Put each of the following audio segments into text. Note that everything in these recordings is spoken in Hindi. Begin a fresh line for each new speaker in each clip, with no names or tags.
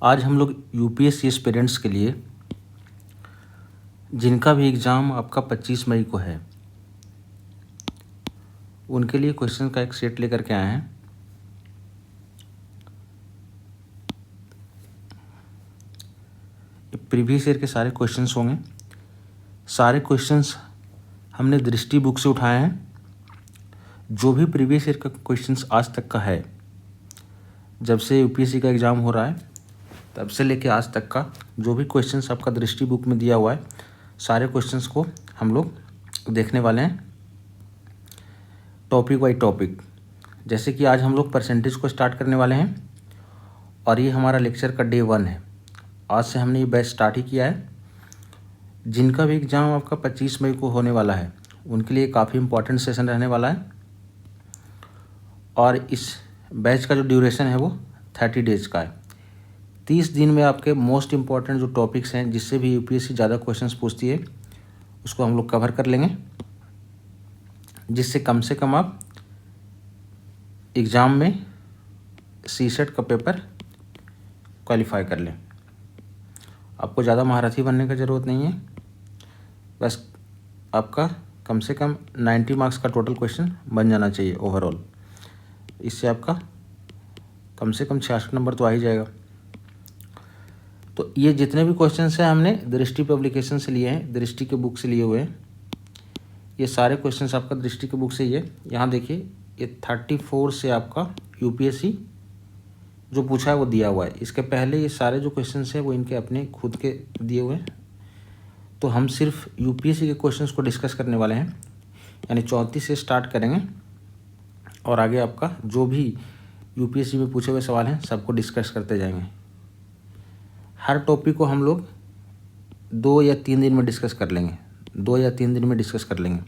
आज हम लोग यूपीएससी एस्पिरेंट्स के लिए जिनका भी एग्ज़ाम आपका 25 मई को है उनके लिए क्वेश्चन का एक सेट लेकर के आए हैं। प्रीवियस ईयर के सारे क्वेश्चंस होंगे। सारे क्वेश्चंस हमने दृष्टि बुक से उठाए हैं। जो भी प्रीवियस ईयर का क्वेश्चंस आज तक का है, जब से यूपीएससी का एग्ज़ाम हो रहा है तब से लेके आज तक का जो भी क्वेश्चंस आपका दृष्टि बुक में दिया हुआ है, सारे क्वेश्चंस को हम लोग देखने वाले हैं टॉपिक बाई टॉपिक। जैसे कि आज हम लोग परसेंटेज को स्टार्ट करने वाले हैं और ये हमारा लेक्चर का डे 1 है। आज से हमने ये बैच स्टार्ट ही किया है। जिनका भी एग्ज़ाम आपका 25 मई को होने वाला है उनके लिए काफ़ी इम्पोर्टेंट सेशन रहने वाला है और इस बैच का जो ड्यूरेशन है वो 30 डेज़ का है। 30 दिन में आपके मोस्ट इम्पॉर्टेंट जो टॉपिक्स हैं, जिससे भी यूपीएससी ज़्यादा क्वेश्चंस पूछती है, उसको हम लोग कवर कर लेंगे, जिससे कम से कम आप एग्ज़ाम में सीसेट का पेपर क्वालिफाई कर लें। आपको ज़्यादा महारथी बनने की ज़रूरत नहीं है, बस आपका कम से कम 90 मार्क्स का टोटल क्वेश्चन बन जाना चाहिए ओवरऑल। इससे आपका कम से कम 66 नंबर तो आ ही जाएगा। तो ये जितने भी क्वेश्चंस हैं हमने दृष्टि पब्लिकेशन से लिए हैं, दृष्टि के बुक से लिए हुए हैं। ये सारे क्वेश्चंस आपका दृष्टि के बुक से ही है। यहाँ देखिए, ये 34 से आपका यूपीएससी जो पूछा है वो दिया हुआ है। इसके पहले ये सारे जो क्वेश्चंस हैं वो इनके अपने खुद के दिए हुए हैं। तो हम सिर्फ यूपीएससी के क्वेश्चंस को डिस्कस करने वाले हैं, यानी 34 से स्टार्ट करेंगे और आगे आपका जो भी यूपीएससी में पूछे हुए सवाल हैं सबको डिस्कस करते जाएंगे। हर टॉपिक को हम लोग 2 या 3 दिन में डिस्कस कर लेंगे, 2 या 3 दिन में डिस्कस कर लेंगे।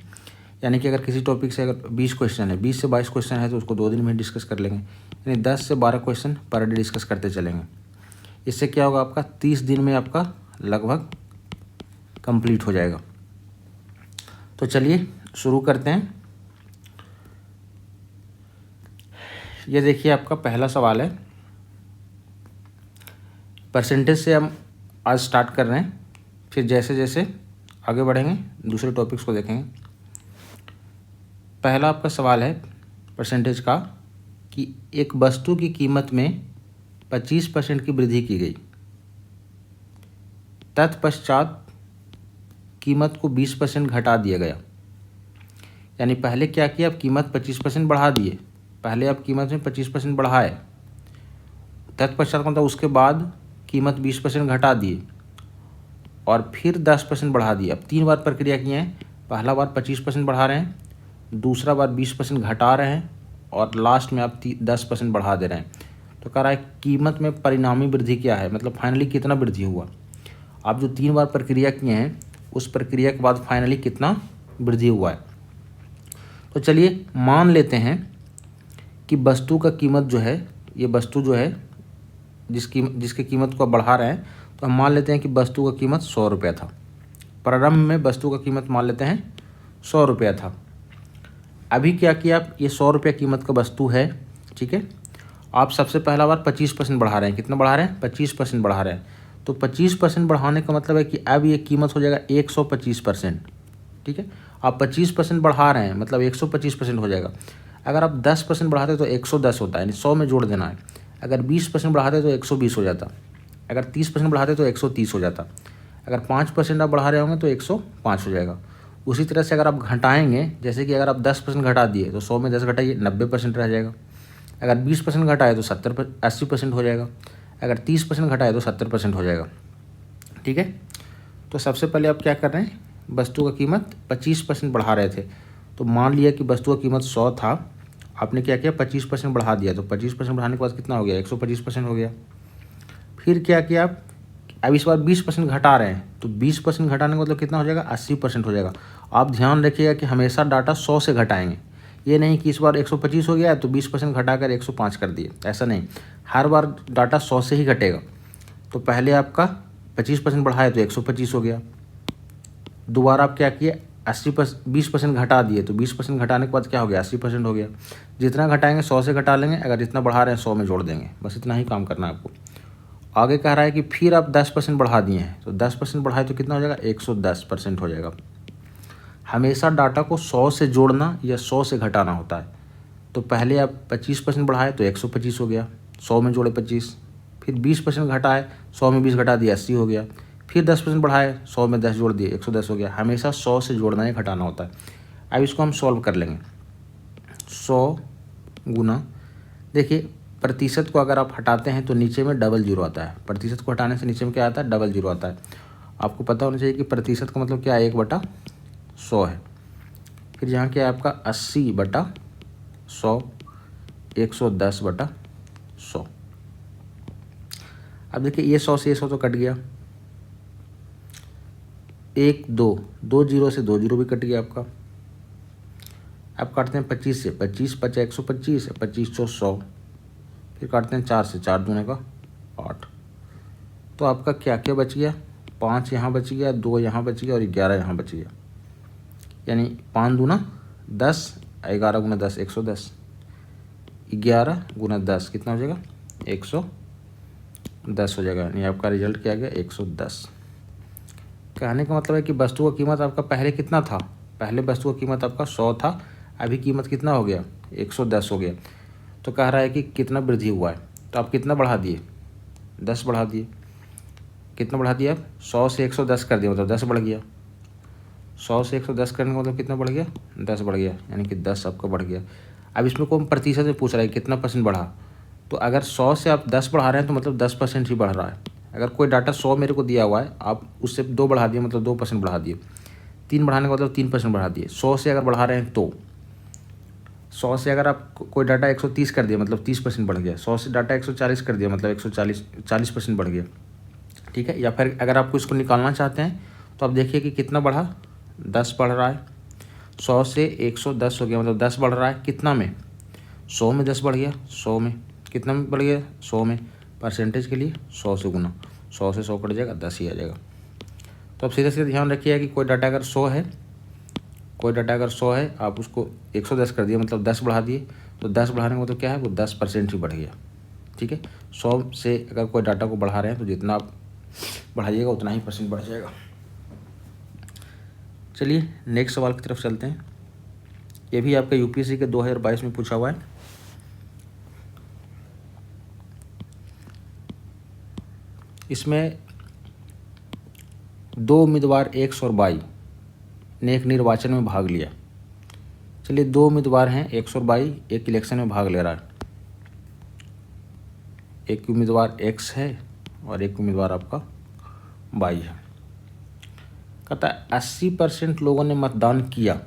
यानी कि अगर किसी टॉपिक से अगर 20 क्वेश्चन है, 20 से 22 क्वेश्चन है तो उसको 2 दिन में डिस्कस कर लेंगे, यानी 10 से 12 क्वेश्चन पर डे डिस्कस करते चलेंगे। इससे क्या होगा, आपका 30 दिन में आपका लगभग कंप्लीट हो जाएगा। तो चलिए शुरू करते हैं। ये देखिए, आपका पहला सवाल है। परसेंटेज से हम आज स्टार्ट कर रहे हैं, फिर जैसे जैसे आगे बढ़ेंगे दूसरे टॉपिक्स को देखेंगे। पहला आपका सवाल है परसेंटेज का कि एक वस्तु की कीमत में 25% की वृद्धि की गई, तत्पश्चात कीमत को 20% घटा दिया गया। यानी पहले क्या किया, आप कीमत 25% बढ़ा दिए, पहले आप कीमत में 25% बढ़ाए, तत्पश्चात मतलब उसके बाद कीमत 20% घटा दिए और फिर 10% बढ़ा दिए। अब 3 बार प्रक्रिया की है। पहला बार 25% बढ़ा रहे हैं, दूसरा बार 20% घटा रहे हैं और लास्ट में आप 10% बढ़ा दे रहे हैं। तो कह रहा है कीमत में परिणामी वृद्धि क्या है, मतलब फाइनली कितना वृद्धि हुआ। आप जो 3 बार प्रक्रिया किए हैं उस प्रक्रिया के बाद फाइनली कितना वृद्धि हुआ है। तो चलिए मान लेते हैं कि वस्तु का कीमत जो है, ये वस्तु जो है जिसकी कीमत को आप बढ़ा रहे हैं, तो हम मान लेते हैं कि वस्तु का कीमत 100 रुपया था। प्रारंभ में वस्तु का कीमत मान लेते हैं 100 रुपया था। अभी क्या किया, आप ये 100 रुपया कीमत का वस्तु है, ठीक है। आप सबसे पहला बार 25% बढ़ा रहे हैं। कितना बढ़ा रहे हैं, 25% बढ़ा रहे हैं। तो 25% बढ़ाने का मतलब है कि अब ये कीमत हो जाएगा 125%, ठीक है। आप 25% बढ़ा रहे हैं मतलब 125% हो जाएगा। अगर आप 10% बढ़ाते तो 110 होता है, यानी 100 में जोड़ देना है। अगर 20% बढ़ाते तो 120 हो जाता, अगर 30% बढ़ाते तो 130 हो जाता, अगर 5% आप बढ़ा रहे होंगे तो 105 हो जाएगा। उसी तरह से अगर आप घटाएंगे, जैसे कि अगर आप 10% घटा दिए तो 100 में 10 घटाइए 90% रह जाएगा। अगर 20% घटाए तो 80% हो जाएगा। अगर 30% घटाए तो 70% हो जाएगा, ठीक है। तो सबसे पहले आप क्या कर रहे हैं, वस्तु का कीमत 25% बढ़ा रहे थे। तो मान लिया कि वस्तु का कीमत 100 था, आपने क्या किया 25% बढ़ा दिया। तो 25% बढ़ाने के बाद कितना हो गया, 125% हो गया। फिर क्या किया आप, अब इस बार 20% घटा रहे हैं, तो 20% घटाने का मतलब कितना हो जाएगा, 80% हो जाएगा। आप ध्यान रखिएगा कि हमेशा डाटा 100 से घटाएंगे। ये नहीं कि इस बार 125 हो गया तो 20% घटाकर 105 कर दिए, ऐसा नहीं। हर बार डाटा 100 से ही घटेगा। तो पहले आपका 25% बढ़ाया तो 125 हो गया। दोबारा आप क्या किए, 20% घटा दिए, तो 20% घटाने के बाद क्या हो गया, 80% हो गया। जितना घटाएंगे 100 से घटा लेंगे, अगर जितना बढ़ा रहे हैं 100 में जोड़ देंगे, बस इतना ही काम करना है आपको। आगे कह रहा है कि फिर आप 10% बढ़ा दिए हैं, तो 10% बढ़ाए तो कितना हो जाएगा, 110% हो जाएगा। हमेशा डाटा को 100 से जोड़ना या 100 से घटाना होता है। तो पहले आप 25% बढ़ाए तो 125 हो गया, 100 में जोड़े 25, फिर 20% घटाए, 100 में 20 घटा दिया 80 हो गया, फिर 10% बढ़ाए, 100 में 10 जोड़ दिए 110 हो गया। हमेशा 100 से जोड़ना या घटाना होता है। अब इसको हम सॉल्व कर लेंगे। 100 गुना, देखिए प्रतिशत को अगर आप हटाते हैं तो नीचे में डबल जीरो आता है। प्रतिशत को हटाने से नीचे में क्या आता है, डबल जीरो आता है। आपको पता होना चाहिए कि प्रतिशत का मतलब क्या है, 1/100 है। फिर यहाँ क्या है आपका 80/100, 110/100। अब देखिए ये 100 से ये 100 तो कट गया, 1 2 2 जीरो से 2 जीरो भी कट गया आपका। अब काटते हैं 25 से, 25 5 125, 25 चौ 100, फिर काटते हैं 4 से, 4 दूने का 8। तो आपका क्या क्या बच गया, 5 यहाँ बच गया, 2 यहाँ बच गया और 11 यहाँ बच गया। यानी 5 दूना 10, 11 गुना 10 110, 11 गुना 10 कितना हो जाएगा, 110 हो जाएगा। यानी आपका रिजल्ट क्या आ गया, 110। कहने का मतलब है कि वस्तु का कीमत आपका पहले कितना था, पहले वस्तु का कीमत आपका 100 था, अभी कीमत कितना हो गया, 110 हो गया। तो कह रहा है कि कितना वृद्धि हुआ है, तो आप कितना बढ़ा दिए, 10 बढ़ा दिए। कितना बढ़ा दिया आप, 100 से 110 कर दिया, मतलब 10 बढ़ गया। 100 से 110 करने का मतलब कितना बढ़ गया, 10 बढ़ गया, यानी कि 10 आपका बढ़ गया। अब इसमें को प्रतिशत में पूछ रहा है कितना परसेंट बढ़ा, तो अगर 100 से आप 10 बढ़ा रहे हैं तो मतलब 10% ही बढ़ रहा है। अगर कोई डाटा 100 मेरे को दिया हुआ है, आप उससे 2 बढ़ा दिए मतलब 2% बढ़ा दिए, 3 बढ़ाने का मतलब 3% बढ़ा दिए। 100 से अगर बढ़ा रहे हैं तो 100 से अगर आप कोई डाटा 130 कर दिया मतलब 30% बढ़ गया। 100 से डाटा 140 कर दिया मतलब 40% बढ़ गया, ठीक है। या फिर अगर आपको इसको निकालना चाहते हैं तो आप देखिए कि कितना बढ़ा, 10 बढ़ रहा है। 100 से 110 हो गया मतलब 10 बढ़ रहा है, कितना में, 100 में 10 बढ़ गया, 100 में कितना में बढ़ गया, 100 में। परसेंटेज के लिए 100 से गुना, 100 से 100 कट जाएगा, 10 ही आ जाएगा। तो अब सीधे सीधे ध्यान रखिएगा कि कोई डाटा अगर 100 है, कोई डाटा अगर 100 है, आप उसको 110 कर दिए मतलब 10 बढ़ा दिए, तो 10 बढ़ाने का मतलब क्या है, वो 10% ही बढ़ गया, ठीक है। 100 से अगर कोई डाटा को बढ़ा रहे हैं तो जितना आप बढ़ाइएगा उतना ही परसेंट बढ़ जाएगा। चलिए नेक्स्ट सवाल की तरफ चलते हैं। ये भी आपका यूपीएससी के 2022 में पूछा हुआ है। इसमें 2 उम्मीदवार X और Y ने एक निर्वाचन में भाग लिया। चलिए 2 उम्मीदवार हैं X और Y, एक इलेक्शन में भाग ले रहा है। एक उम्मीदवार X है और एक उम्मीदवार आपका Y है। कहता है 80% लोगों ने मतदान किया,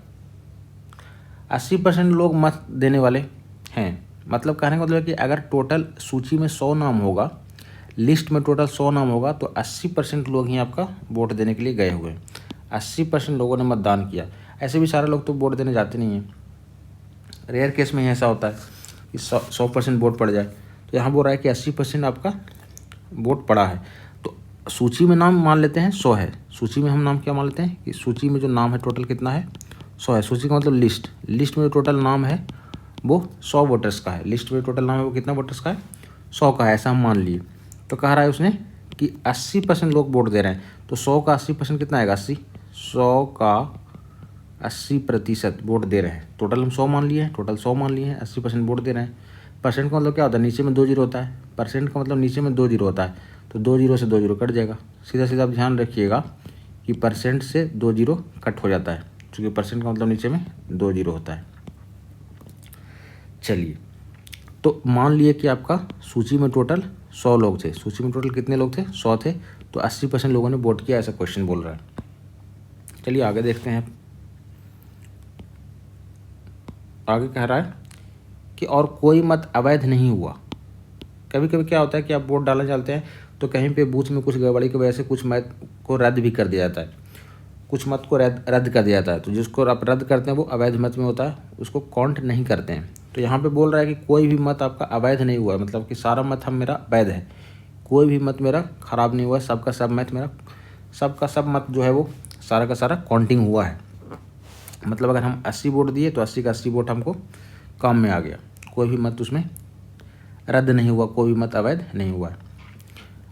80% लोग मत देने वाले हैं। मतलब कहने का मतलब है कि अगर टोटल सूची में 100 नाम होगा, लिस्ट में टोटल 100 नाम होगा, तो 80% लोग ही आपका वोट देने के लिए गए हुए हैं। 80% लोगों ने मतदान किया। ऐसे भी सारे लोग तो वोट देने जाते नहीं हैं, रेयर केस में ही ऐसा होता है कि 100% वोट पड़ जाए। तो यहाँ बोल रहा है कि 80% आपका वोट पड़ा है। तो सूची में नाम मान लेते हैं 100 है, सूची में हम नाम क्या मान लेते हैं कि सूची में जो नाम है टोटल कितना है, 100 है। सूची का मतलब लिस्ट, लिस्ट में जो टोटल नाम है वो 100 वोटर्स का है। लिस्ट में टोटल नाम है वो कितना वोटर्स का है, 100 का है, ऐसा हम मान लिए। तो कह रहा है उसने कि 80% लोग वोट दे रहे हैं, तो 100 का 80% कितना आएगा, 80। 100 का 80% वोट दे रहे हैं, टोटल हम 100 मान लिए हैं, टोटल 100 मान लिए हैं, 80% वोट दे रहे हैं। परसेंट का मतलब क्या होता है, नीचे में 2 जीरो होता है, परसेंट का मतलब नीचे में 2 जीरो होता है, तो 2 जीरो से 2 जीरो कट जाएगा। सीधा सीधा आप ध्यान रखिएगा कि परसेंट से 2 जीरो कट हो जाता है, क्योंकि परसेंट का मतलब नीचे में 2 जीरो होता है। चलिए तो मान लिए कि आपका सूची में टोटल 100 लोग थे, सूची में टोटल कितने लोग थे, 100 थे, तो 80% लोगों ने वोट किया, ऐसा क्वेश्चन बोल रहा है। चलिए आगे देखते हैं। आगे कह रहा है कि और कोई मत अवैध नहीं हुआ। कभी कभी क्या होता है कि आप वोट डालना चाहते हैं तो कहीं पे बूथ में कुछ गड़बड़ी की वजह से कुछ मत को रद्द भी कर दिया जाता है, कुछ मत को रद्द कर दिया जाता है। तो जिसको आप रद्द करते हैं वो अवैध मत में होता है, उसको काउंट नहीं करते हैं। तो यहाँ पे बोल रहा है कि कोई भी मत आपका अवैध नहीं हुआ, मतलब कि सारा मत मेरा वैध है, कोई भी मत मेरा खराब नहीं हुआ, सबका सब मत मेरा, सबका सब मत जो है वो सारा का सारा काउंटिंग हुआ है। मतलब अगर हम 80 वोट दिए तो 80 का 80 वोट हमको काम में आ गया, कोई भी मत उसमें रद्द नहीं हुआ, कोई भी मत अवैध नहीं हुआ है।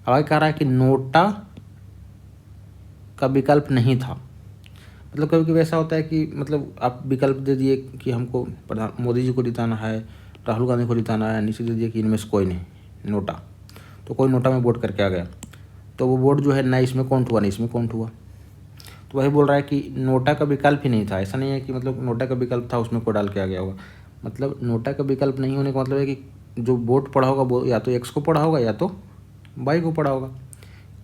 अब आगे कह रहा है कि नोटा का विकल्प नहीं था। मतलब कभी कभी ऐसा होता है कि मतलब आप विकल्प दे दिए कि हमको प्रधान मोदी जी को जिताना है, राहुल गांधी को जिताना है, नीचे दे दिए कि इनमें से कोई नहीं, नोटा। तो कोई नोटा में वोट करके आ गया, तो वो वोट जो है ना इसमें काउंट हुआ ना इसमें काउंट हुआ। तो वही बोल रहा है कि नोटा का विकल्प ही नहीं था। ऐसा नहीं है कि मतलब नोटा का विकल्प था उसमें कोई डाल के आ गया होगा। मतलब नोटा का विकल्प नहीं होने का मतलब है कि जो वोट पड़ा होगा वो या तो एक्स को पड़ा होगा या तो वाई को पड़ा होगा।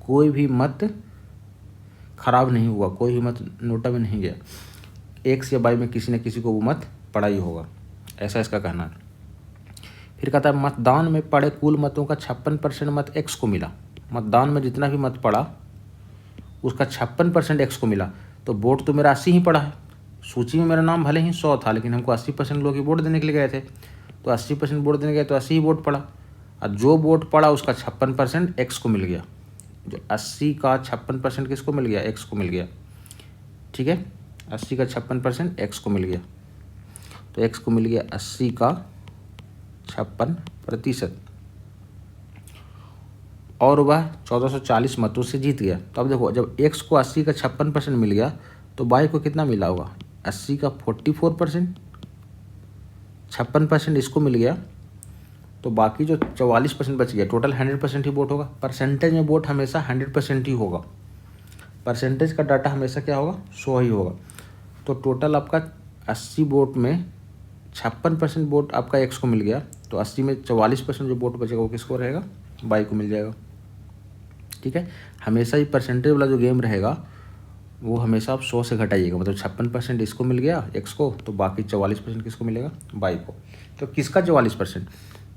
कोई भी मत खराब नहीं हुआ, कोई भी मत नोटा में नहीं गया, एक्स या वाई में किसी न किसी को वो मत पड़ा ही होगा, ऐसा इसका कहना है। फिर कहता है मतदान में पड़े कुल मतों का 56% मत एक्स को मिला। मतदान में जितना भी मत पड़ा उसका 56% एक्स को मिला। तो वोट तो मेरा 80 ही पड़ा है, सूची में मेरा नाम भले ही 100 था लेकिन हमको 80% लोग ही वोट देने के लिए गए थे, तो 80% वोट देने गए तो 80 ही वोट पड़ा। और जो वोट पड़ा उसका 56% एक्स को मिल गया। जो 80 का 56% किसको मिल गया? एक्स को मिल गया। ठीक है, 80 का 56% एक्स को मिल गया, तो एक्स को मिल गया 80 का 56%, और वह 1440 मतों से जीत गया। तो अब देखो, जब एक्स को 80 का 56% मिल गया तो वाई को कितना मिला होगा? 80 का 44%, 56% इसको मिल गया, तो बाकी जो 44% बच गया, टोटल 100% ही वोट होगा। परसेंटेज में वोट हमेशा 100% ही होगा, परसेंटेज का डाटा हमेशा क्या होगा? 100 ही होगा। तो टोटल आपका 80 वोट में 56% वोट आपका एक्स को मिल गया, तो 80 में 44% जो वोट बचेगा वो किसको रहेगा? वाई को मिल जाएगा। ठीक है, हमेशा ही परसेंटेज वाला जो गेम रहेगा वो हमेशा आप 100 से घटाइएगा। मतलब 56% इसको मिल गया एक्स को, तो बाकी 44% किसको मिलेगा? वाई को। तो किसका 44%?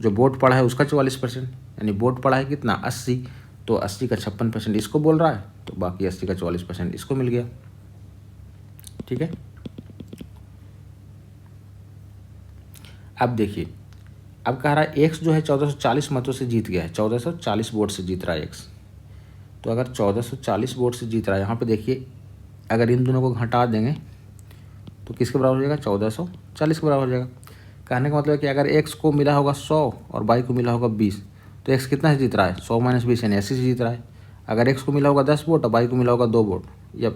जो वोट पड़ा है उसका 44%, यानी वोट पड़ा है कितना? 80, तो 80 का 56% इसको बोल रहा है, तो बाकी 80 का 44% इसको मिल गया। ठीक है, अब देखिए, अब कह रहा है एक्स जो है 1440 मतों से जीत गया है, 1440 वोट से जीत रहा है एक्स। तो अगर 1440 वोट से जीत रहा है, यहाँ पे देखिए अगर इन दोनों को घटा देंगे तो किसके बराबर हो जाएगा? 1440 के बराबर हो जाएगा। कहने का मतलब है कि अगर एक्स को मिला होगा 100 और वाई को मिला होगा 20, तो एक्स कितना से जीत रहा है? 100 - 20 यानी 80 से जीत रहा है। अगर एक्स को मिला होगा 10 वोट और वाई को मिला होगा 2 वोट, या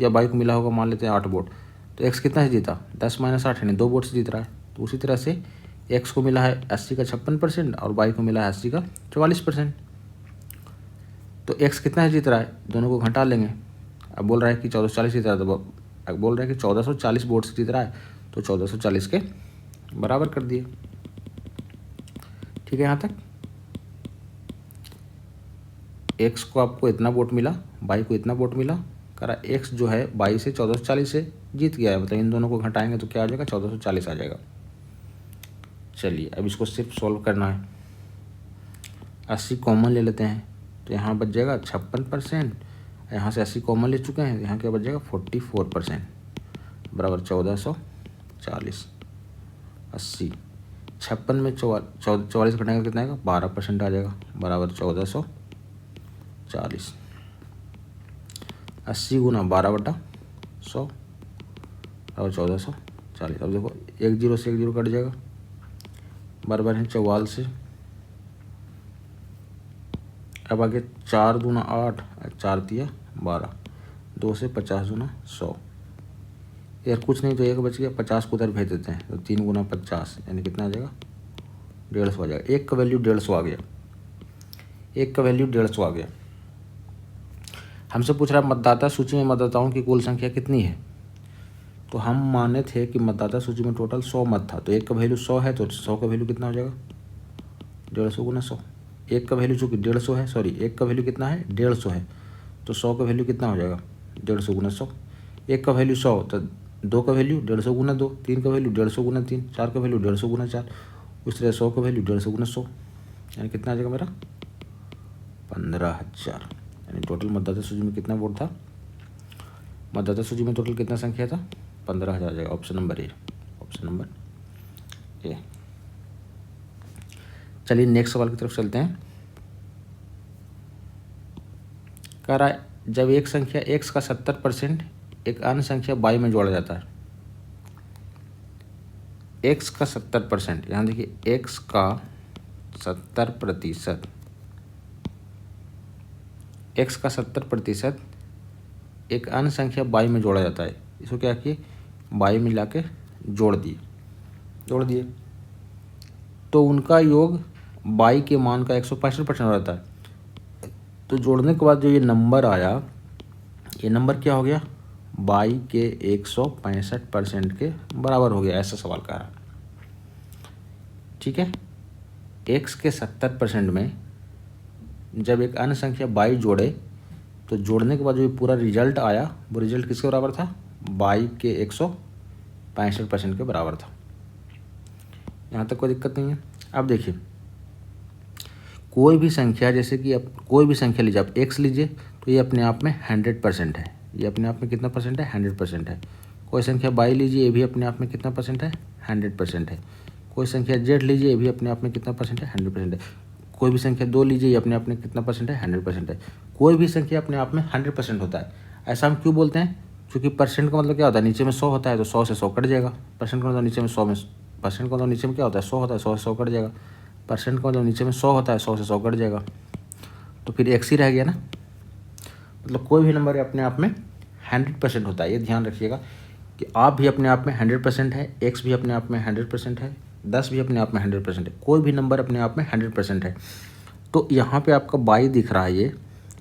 वाई को मिला होगा मान लेते हैं 8 वोट, तो एक्स कितना से जीता? 10 - 8 यानी 2 वोट से जीत रहा है। तो उसी तरह से एक्स को मिला है 80 का 56% और वाई को मिला है 80 का 44%। तो एक्स कितना से जीत रहा है? दोनों को घटा लेंगे। अब बोल रहा है कि 1440 जीत रहा है, तो अब बोल रहा है कि 1440 वोट से जीत रहा है, तो 1440 के बराबर कर दिए। ठीक है, यहाँ तक एक्स को आपको इतना वोट मिला, वाई को इतना वोट मिला, कह रहा एक्स जो है वाई से 1440 से जीत गया है, मतलब इन दोनों को घटाएंगे तो क्या आ जाएगा? 1440 आ जाएगा। चलिए अब इसको सिर्फ सॉल्व करना है। 80 कॉमन ले लेते हैं, तो यहाँ बच जाएगा 56%, यहाँ से 80 कॉमन ले चुके हैं, यहाँ क्या बच जाएगा? 44% बराबर 1440। 80 56 में 44 घटाएंगे कितना आएगा? 12% आ जाएगा, बराबर 1440। 80 गुना 12/100 बराबर 1440। अब देखो 1 0 से 1 0 कट जाएगा, बराबर है 44 से। अब आगे 4 दूना 8, 4 तिया 12, 2 से 50 दूना 100। यार कुछ नहीं तो एक बच गया, 50 को उधर भेज देते हैं, तो 3 गुना 50 यानी कितना आ जाएगा? 150 आ जाएगा। एक का वैल्यू 150 आ गया, एक का वैल्यू 150 आ गया। हमसे पूछ रहा है मतदाता सूची में मतदाताओं की कुल संख्या कितनी है। तो हम माने थे कि मतदाता सूची में टोटल 100 मत था, तो एक का वैल्यू 100 है, तो 100 का वैल्यू कितना हो जाएगा? 150 गुना 100। एक का वैल्यू चूँकि 150 है, सॉरी एक का वैल्यू कितना है? 150 है, तो 100 का वैल्यू कितना हो जाएगा? 150 गुना 100। एक का वैल्यू 100, तो 2 का वैल्यू 150 गुना 2, 3 का वैल्यू 150 गुना 3, 4 का वैल्यू 150 गुना 4, उस तरह 100 का वैल्यू 150 गुना 100, यानी कितना आ जाएगा मेरा? 15,000। यानी टोटल मतदाता सूची में कितना वोट था? मतदाता सूची में टोटल कितना संख्या था? 15,000 आ जाएगा। Option number A, option number A. चलिए नेक्स्ट सवाल की तरफ चलते हैं। कह रहा है जब एक संख्या x का 70% एक अन्य संख्या y में जोड़ा जाता है, x का 70%, यहाँ देखिए x का 70% x का 70% एक अन्य संख्या y में जोड़ा जाता है। इसको क्या किए, y में ला के जोड़ दिए तो उनका योग y के मान का 165% हो जाता है। तो जोड़ने के बाद जो ये नंबर आया, ये नंबर क्या हो गया, y के 165% के बराबर हो गया, ऐसा सवाल कह रहा है। ठीक है, x के 70% में जब एक अन्य संख्या y जोड़े तो जोड़ने के बाद जो ये पूरा रिजल्ट आया वो रिजल्ट किसके बराबर था, y के 165% के बराबर था। यहाँ तक कोई दिक्कत नहीं है। अब देखिए, कोई भी संख्या, जैसे कि अब कोई भी संख्या लीजिए, आप x लीजिए तो ये अपने आप में 100% है। ये अपने आप में कितना परसेंट है, 100% है। कोई संख्या y लीजिए, ये भी अपने आप में कितना परसेंट है, 100% है। कोई संख्या z लीजिए, ये भी अपने आप में कितना परसेंट है, 100% है। कोई भी संख्या 2 लीजिए, ये अपने आप में कितना परसेंट है, 100% है। कोई भी संख्या अपने आप में 100% होता है। ऐसा हम क्यों बोलते हैं, क्योंकि परसेंट का मतलब क्या होता है, नीचे में 100 होता है तो 100 से 100 कट जाएगा। परसेंट का मतलब नीचे में 100 में, परसेंट का मतलब नीचे में क्या होता है, 100 होता है, 100 से 100 कट जाएगा। परसेंट का मतलब नीचे में 100 होता है, 100 से 100 कट जाएगा, तो फिर x ही रह गया ना। मतलब कोई भी नंबर अपने आप में 100% होता है। ये ध्यान रखिएगा कि आप भी अपने आप में 100% है, x भी अपने आप में 100% है, 10 भी अपने आप में 100% है। कोई भी नंबर अपने आप में 100% है। तो यहाँ पे आपका y दिख रहा है, ये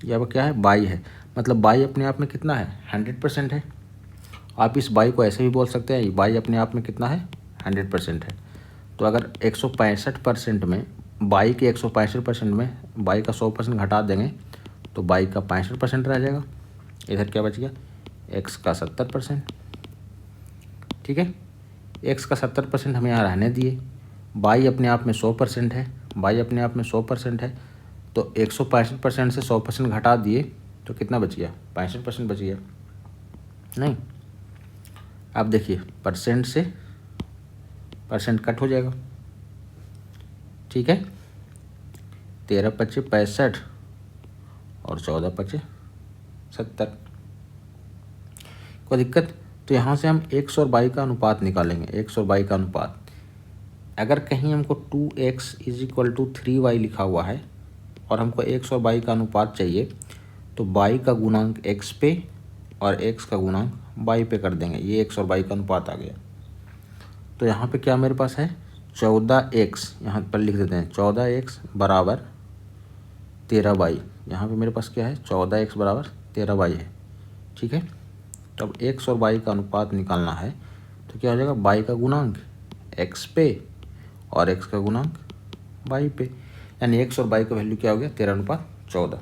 आपका क्या है, y है। मतलब y अपने आप में कितना है, 100% है। आप इस y को ऐसे भी बोल सकते हैं, y अपने आप में कितना है, 100% है। तो अगर 165% में y के 165% में y का 100% घटा देंगे तो y का 65% रह जाएगा। इधर क्या बच गया, x का 70%। ठीक है, x का 70% हम यहाँ रहने दिए। y अपने आप में 100% है, y अपने आप में 100% है, तो 165% से 100% घटा दिए तो कितना बच गया, 65% बच गया। नहीं, अब देखिए परसेंट से परसेंट कट हो जाएगा। ठीक है, 13 पच्चे 65 और 14 पच्चे 70। कोई दिक्कत। तो यहाँ से हम x और y का अनुपात निकालेंगे, x और y का अनुपात। अगर कहीं हमको 2x = 3y लिखा हुआ है और हमको x और y का अनुपात चाहिए तो y का गुणांक x पे और x का गुणांक y पे कर देंगे। ये x और y का अनुपात आ गया। तो यहाँ पे क्या मेरे पास है, 14x, यहाँ पर लिख देते हैं 14x बराबर 13y। यहाँ पे मेरे पास क्या है, 14x बराबर 13y है। ठीक है, तो अब x और y का अनुपात निकालना है तो क्या हो जाएगा, y का गुणांक x पे और x का गुणांक y पे, यानी x और y का वैल्यू क्या हो गया, 13:14।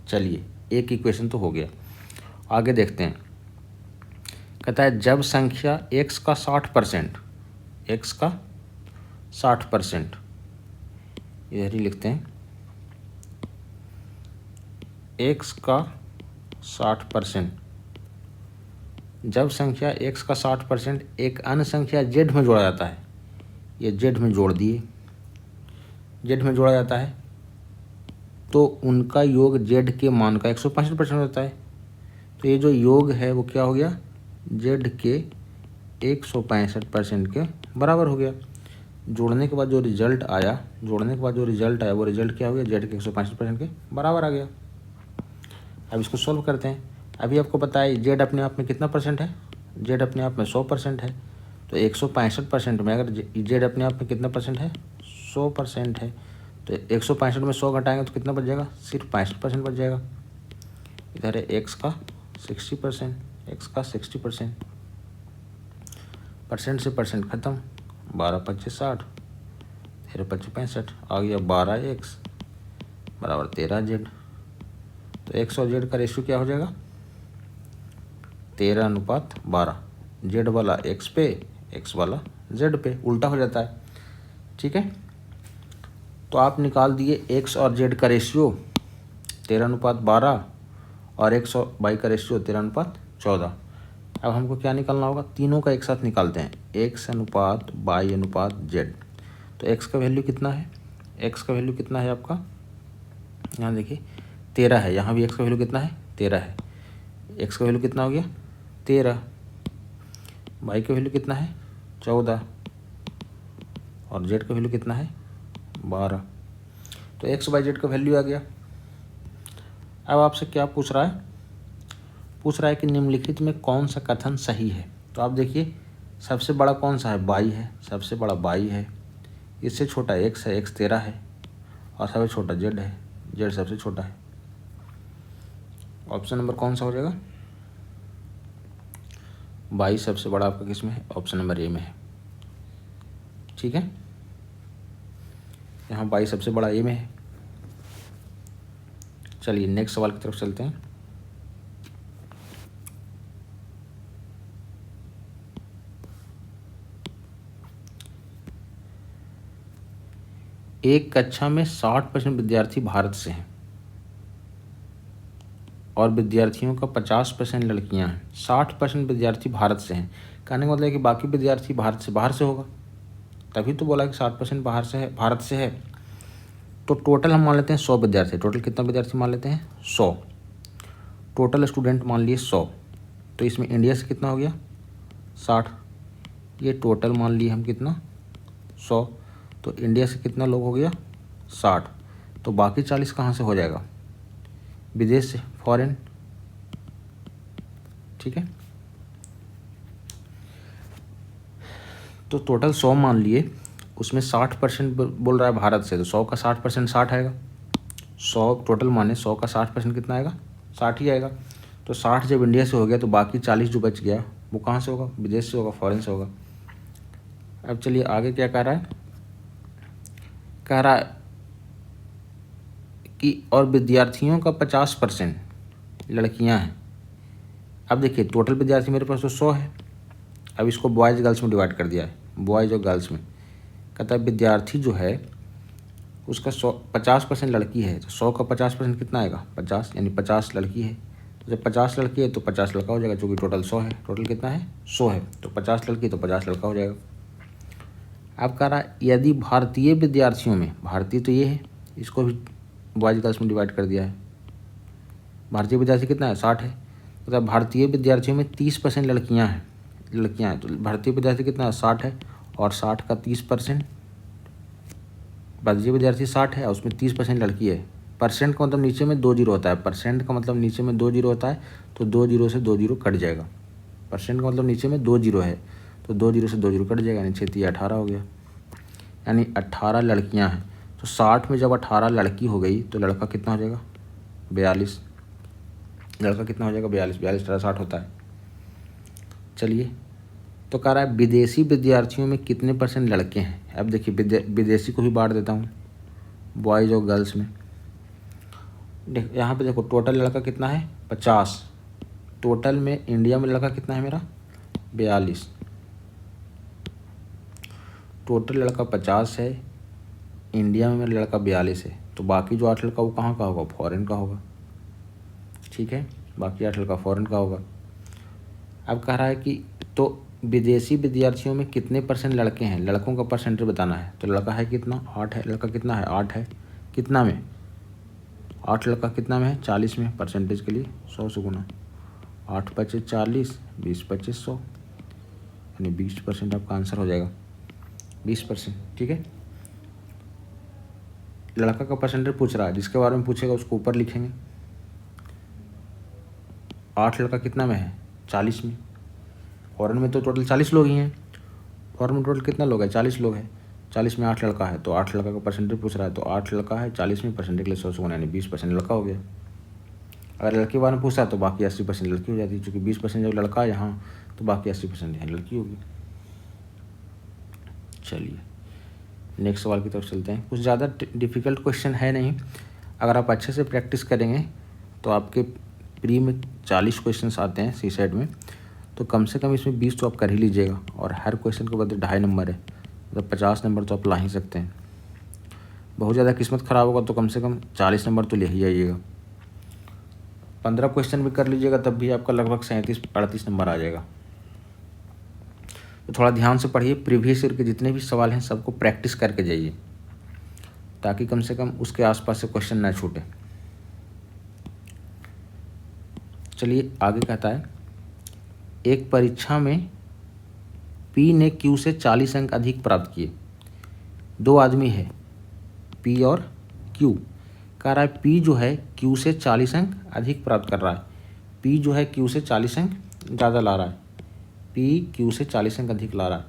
चलिए, एक इक्वेशन तो हो गया। आगे देखते हैं। कहता है जब संख्या x का 60%, x का 60%, इधर ही लिखते हैं, x का 60%, जब संख्या x का 60% एक अन्य संख्या z में जोड़ा जाता है, ये z में जोड़ दिए, z में जोड़ा जाता है तो उनका योग z के मान का 165% होता है। तो ये जो योग है वो क्या हो गया, z के 165% के बराबर हो गया। जोड़ने के बाद जो रिजल्ट आया, वो रिजल्ट क्या हो गया, z के 165% के बराबर आ गया। अब इसको सॉल्व करते हैं। अभी आपको पता है z अपने आप में कितना परसेंट है, z अपने आप में 100% है। तो 165% में अगर z अपने आप में कितना परसेंट है, 100% है, तो 165 में 100 घटाएंगे तो कितना बच जाएगा, सिर्फ 65% बच जाएगा। इधर है x का 60%, x का 60%, परसेंट से परसेंट खत्म, 12 पच्चे 60, 13 पच्चे 65, आ गया 12x बराबर 13z। तो x और z का रेशियो क्या हो जाएगा, 13:12। z वाला x पे, x वाला z पे, उल्टा हो जाता है। ठीक है, तो आप निकाल दिए x और z का रेशियो 13:12 और x और y का रेशियो 13:14। अब हमको क्या निकालना होगा, तीनों का एक साथ निकालते हैं, x/y/z। तो x का वैल्यू कितना है, x का वैल्यू कितना है आपका, यहाँ देखिए 13 है, यहाँ भी x का वैल्यू कितना है, 13 है। x का वैल्यू कितना हो गया, 13, y का वैल्यू कितना है, 14 और z का वैल्यू कितना है, 12। तो x y z का वैल्यू आ गया। अब आपसे क्या पूछ रहा है, पूछ रहा है कि निम्नलिखित में कौन सा कथन सही है। तो आप देखिए सबसे बड़ा कौन सा है, 22 है, सबसे बड़ा 22 है, इससे छोटा x है, x 13 है, और सबसे छोटा z है, z सबसे छोटा है। ऑप्शन नंबर कौन सा हो जाएगा, 22 सबसे बड़ा आपका किस में है, ऑप्शन नंबर ए में है। ठीक है, यहाँ 22 सबसे बड़ा ए में है। चलिए नेक्स्ट सवाल की तरफ चलते हैं। एक कक्षा में 60% विद्यार्थी भारत से हैं और विद्यार्थियों का 50% लड़कियां हैं। 60% विद्यार्थी भारत से हैं, कहने का मतलब है कि बाकी विद्यार्थी भारत से बाहर से होगा, तभी तो बोला कि 60% बाहर से है, भारत से है। तो टोटल हम मान लेते हैं 100 विद्यार्थी। टोटल कितना विद्यार्थी मान लेते हैं, 100। टोटल स्टूडेंट मान लिए 100। तो इसमें इंडिया से कितना हो गया, 60। ये टोटल मान लिए हम कितना, 100। तो इंडिया से कितना लोग हो गया, 60। तो बाकी 40 कहाँ से हो जाएगा, विदेश से, फॉरेन। ठीक है, तो टोटल 100 मान लिए, उसमें 60% बोल रहा है भारत से, तो 100 का 60% 60 आएगा। 100 टोटल माने 100 का 60% कितना आएगा, 60 ही आएगा। तो 60 जब इंडिया से हो गया तो बाकी 40 जो बच गया वो कहाँ से होगा, विदेश से होगा, फॉरेन से होगा। अब चलिए आगे क्या कह रहा है, कह रहा है कि और विद्यार्थियों का 50% लड़कियां हैं। अब देखिए टोटल विद्यार्थी मेरे पास तो 100 है, अब इसको बॉयज़ गर्ल्स में डिवाइड कर दिया है, बॉयज़ और गर्ल्स में। कहता है विद्यार्थी जो है उसका 50% लड़की है, तो 100 का 50% कितना आएगा, 50, यानी 50 लड़की है। तो जब 50 लड़की है तो 50 लड़का हो जाएगा, चूँकि टोटल 100 है। टोटल कितना है, 100 है, तो 50 लड़की तो 50 लड़का हो जाएगा। अब कह रहा है यदि भारतीय विद्यार्थियों में, भारतीय तो ये है, इसको भी बॉयज़ गर्ल्स में डिवाइड कर दिया है। भारतीय विद्यार्थी कितना है, 60 है। मतलब भारतीय विद्यार्थियों में 30% लड़कियां हैं, तो भारतीय विद्यार्थी कितना है, 60 है, और 60 का 30%, भारतीय विद्यार्थी 60 है और उसमें 30% लड़की है। परसेंट का मतलब नीचे में 2 जीरो होता है, परसेंट का मतलब नीचे में 2 जीरो होता है, तो 2 जीरो से 2 जीरो कट जाएगा। परसेंट का मतलब नीचे में 2 जीरो है, तो 2 जीरो से 2 जीरो कट जाएगा, यानी 6 18 हो गया, यानी 18 लड़कियां हैं। तो 60 में जब 18 लड़की हो गई तो लड़का कितना हो जाएगा, 42। लड़का कितना हो जाएगा, 42, 42 60 होता है। चलिए, तो कह रहा है विदेशी विद्यार्थियों में कितने % लड़के हैं। अब देखिए विदेशी को भी बांट देता हूँ बॉयज़ और गर्ल्स में। देख यहाँ पे देखो टोटल लड़का कितना है, 50। टोटल में इंडिया में लड़का कितना है मेरा, 42। टोटल लड़का 50 है, इंडिया में मेरा लड़का 42 है, तो बाकी जो 8 लड़का वो कहाँ का होगा, फॉरेन का होगा। ठीक है, बाकी 8 लड़का फॉरेन का होगा। अब कह रहा है कि तो विदेशी विद्यार्थियों में कितने % लड़के हैं, लड़कों का परसेंटेज बताना है। तो लड़का है कितना, 8 है, लड़का कितना है, 8 है, कितना में, 8 लड़का कितना में है, 40 में। परसेंटेज के लिए 100 से गुना, 8 25 40, 20 25 100, यानी 20% आपका आंसर हो जाएगा, 20%। ठीक है, लड़का का परसेंटेज पूछ रहा है, जिसके बारे में पूछेगा उसको ऊपर लिखेंगे। 8 लड़का कितना में है, 40 में। फॉरेन में तो टोटल 40 लोग ही हैं, फॉरेन में टोटल कितना लोग हैं, 40 लोग हैं। 40 में 8 लड़का है, तो 8 लड़का का परसेंटेज पूछ रहा है, तो 8 लड़का है 40 में, परसेंटेज के लिए 100 से गुना, यानी 20% लड़का हो गया। अगर लड़के के बारे में पूछता है तो बाकी 80% लड़की हो जाती है, चूँकि 20% जब लड़का है यहाँ तो बाकी 80% यहाँ लड़की होगी। चलिए नेक्स्ट सवाल की तरफ चलते हैं। कुछ ज़्यादा डिफ़िकल्ट क्वेश्चन है नहीं, अगर आप अच्छे से प्रैक्टिस करेंगे तो आपके प्री में 40 क्वेश्चन आते हैं सी सेट में, तो कम से कम इसमें 20 तो आप कर ही लीजिएगा, और हर क्वेश्चन के बदले 2.5 नंबर है, मतलब 50 नंबर तो आप ला ही सकते हैं। बहुत ज़्यादा किस्मत ख़राब होगा तो कम से कम 40 नंबर तो ले ही जाइएगा। 15 क्वेश्चन भी कर लीजिएगा तब भी आपका लगभग 37-38 नंबर आ जाएगा। तो थोड़ा ध्यान से पढ़िए, प्रीवियस ईयर के जितने भी सवाल हैं सबको प्रैक्टिस करके जाइए, ताकि कम से कम उसके आसपास से क्वेश्चन ना छूटे। चलिए आगे कहता है, एक परीक्षा में P ने Q से 40 अंक अधिक प्राप्त किए। 2 आदमी है P और Q, कह रहा है पी जो है क्यू से 40 अंक अधिक प्राप्त कर रहा है। पी जो है क्यू से 40 अंक ज़्यादा ला रहा है। पी क्यू से 40 अंक अधिक ला रहा है।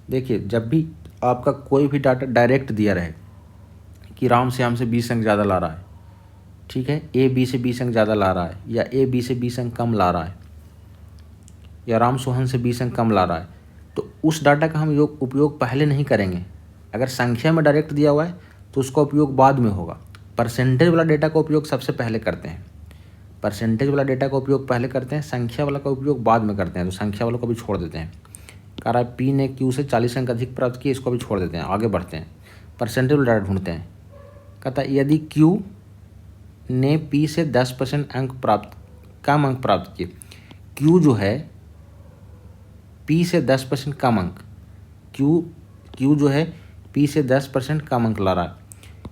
देखिए, जब भी आपका कोई भी डाटा डायरेक्ट दिया रहे कि राम श्याम से 20 अंक ज़्यादा ला रहा है, ठीक है, ए बी से 20 अंक ज़्यादा ला रहा है, या ए बी से 20 अंक कम ला रहा है, या राम सोहन से 20 अंक कम ला रहा है, तो उस डाटा का हम उपयोग पहले नहीं करेंगे। अगर संख्या में डायरेक्ट दिया हुआ है तो उसका उपयोग बाद में होगा। परसेंटेज वाला डेटा का उपयोग सबसे पहले करते हैं। परसेंटेज वाला डेटा का उपयोग पहले करते हैं, संख्या वाला का उपयोग बाद में करते हैं। तो संख्या वालों को भी छोड़ देते हैं। कह रहा है पी ने क्यू से 40 अंक अधिक प्राप्त किए, इसको भी छोड़ देते हैं, आगे बढ़ते हैं, परसेंटेज वाला डाटा ढूंढते हैं। कहता है यदि क्यू ने पी से 10% कम अंक प्राप्त किए। क्यू जो है पी से 10% कम अंक, क्यू जो है पी से 10% कम अंक ला रहा है।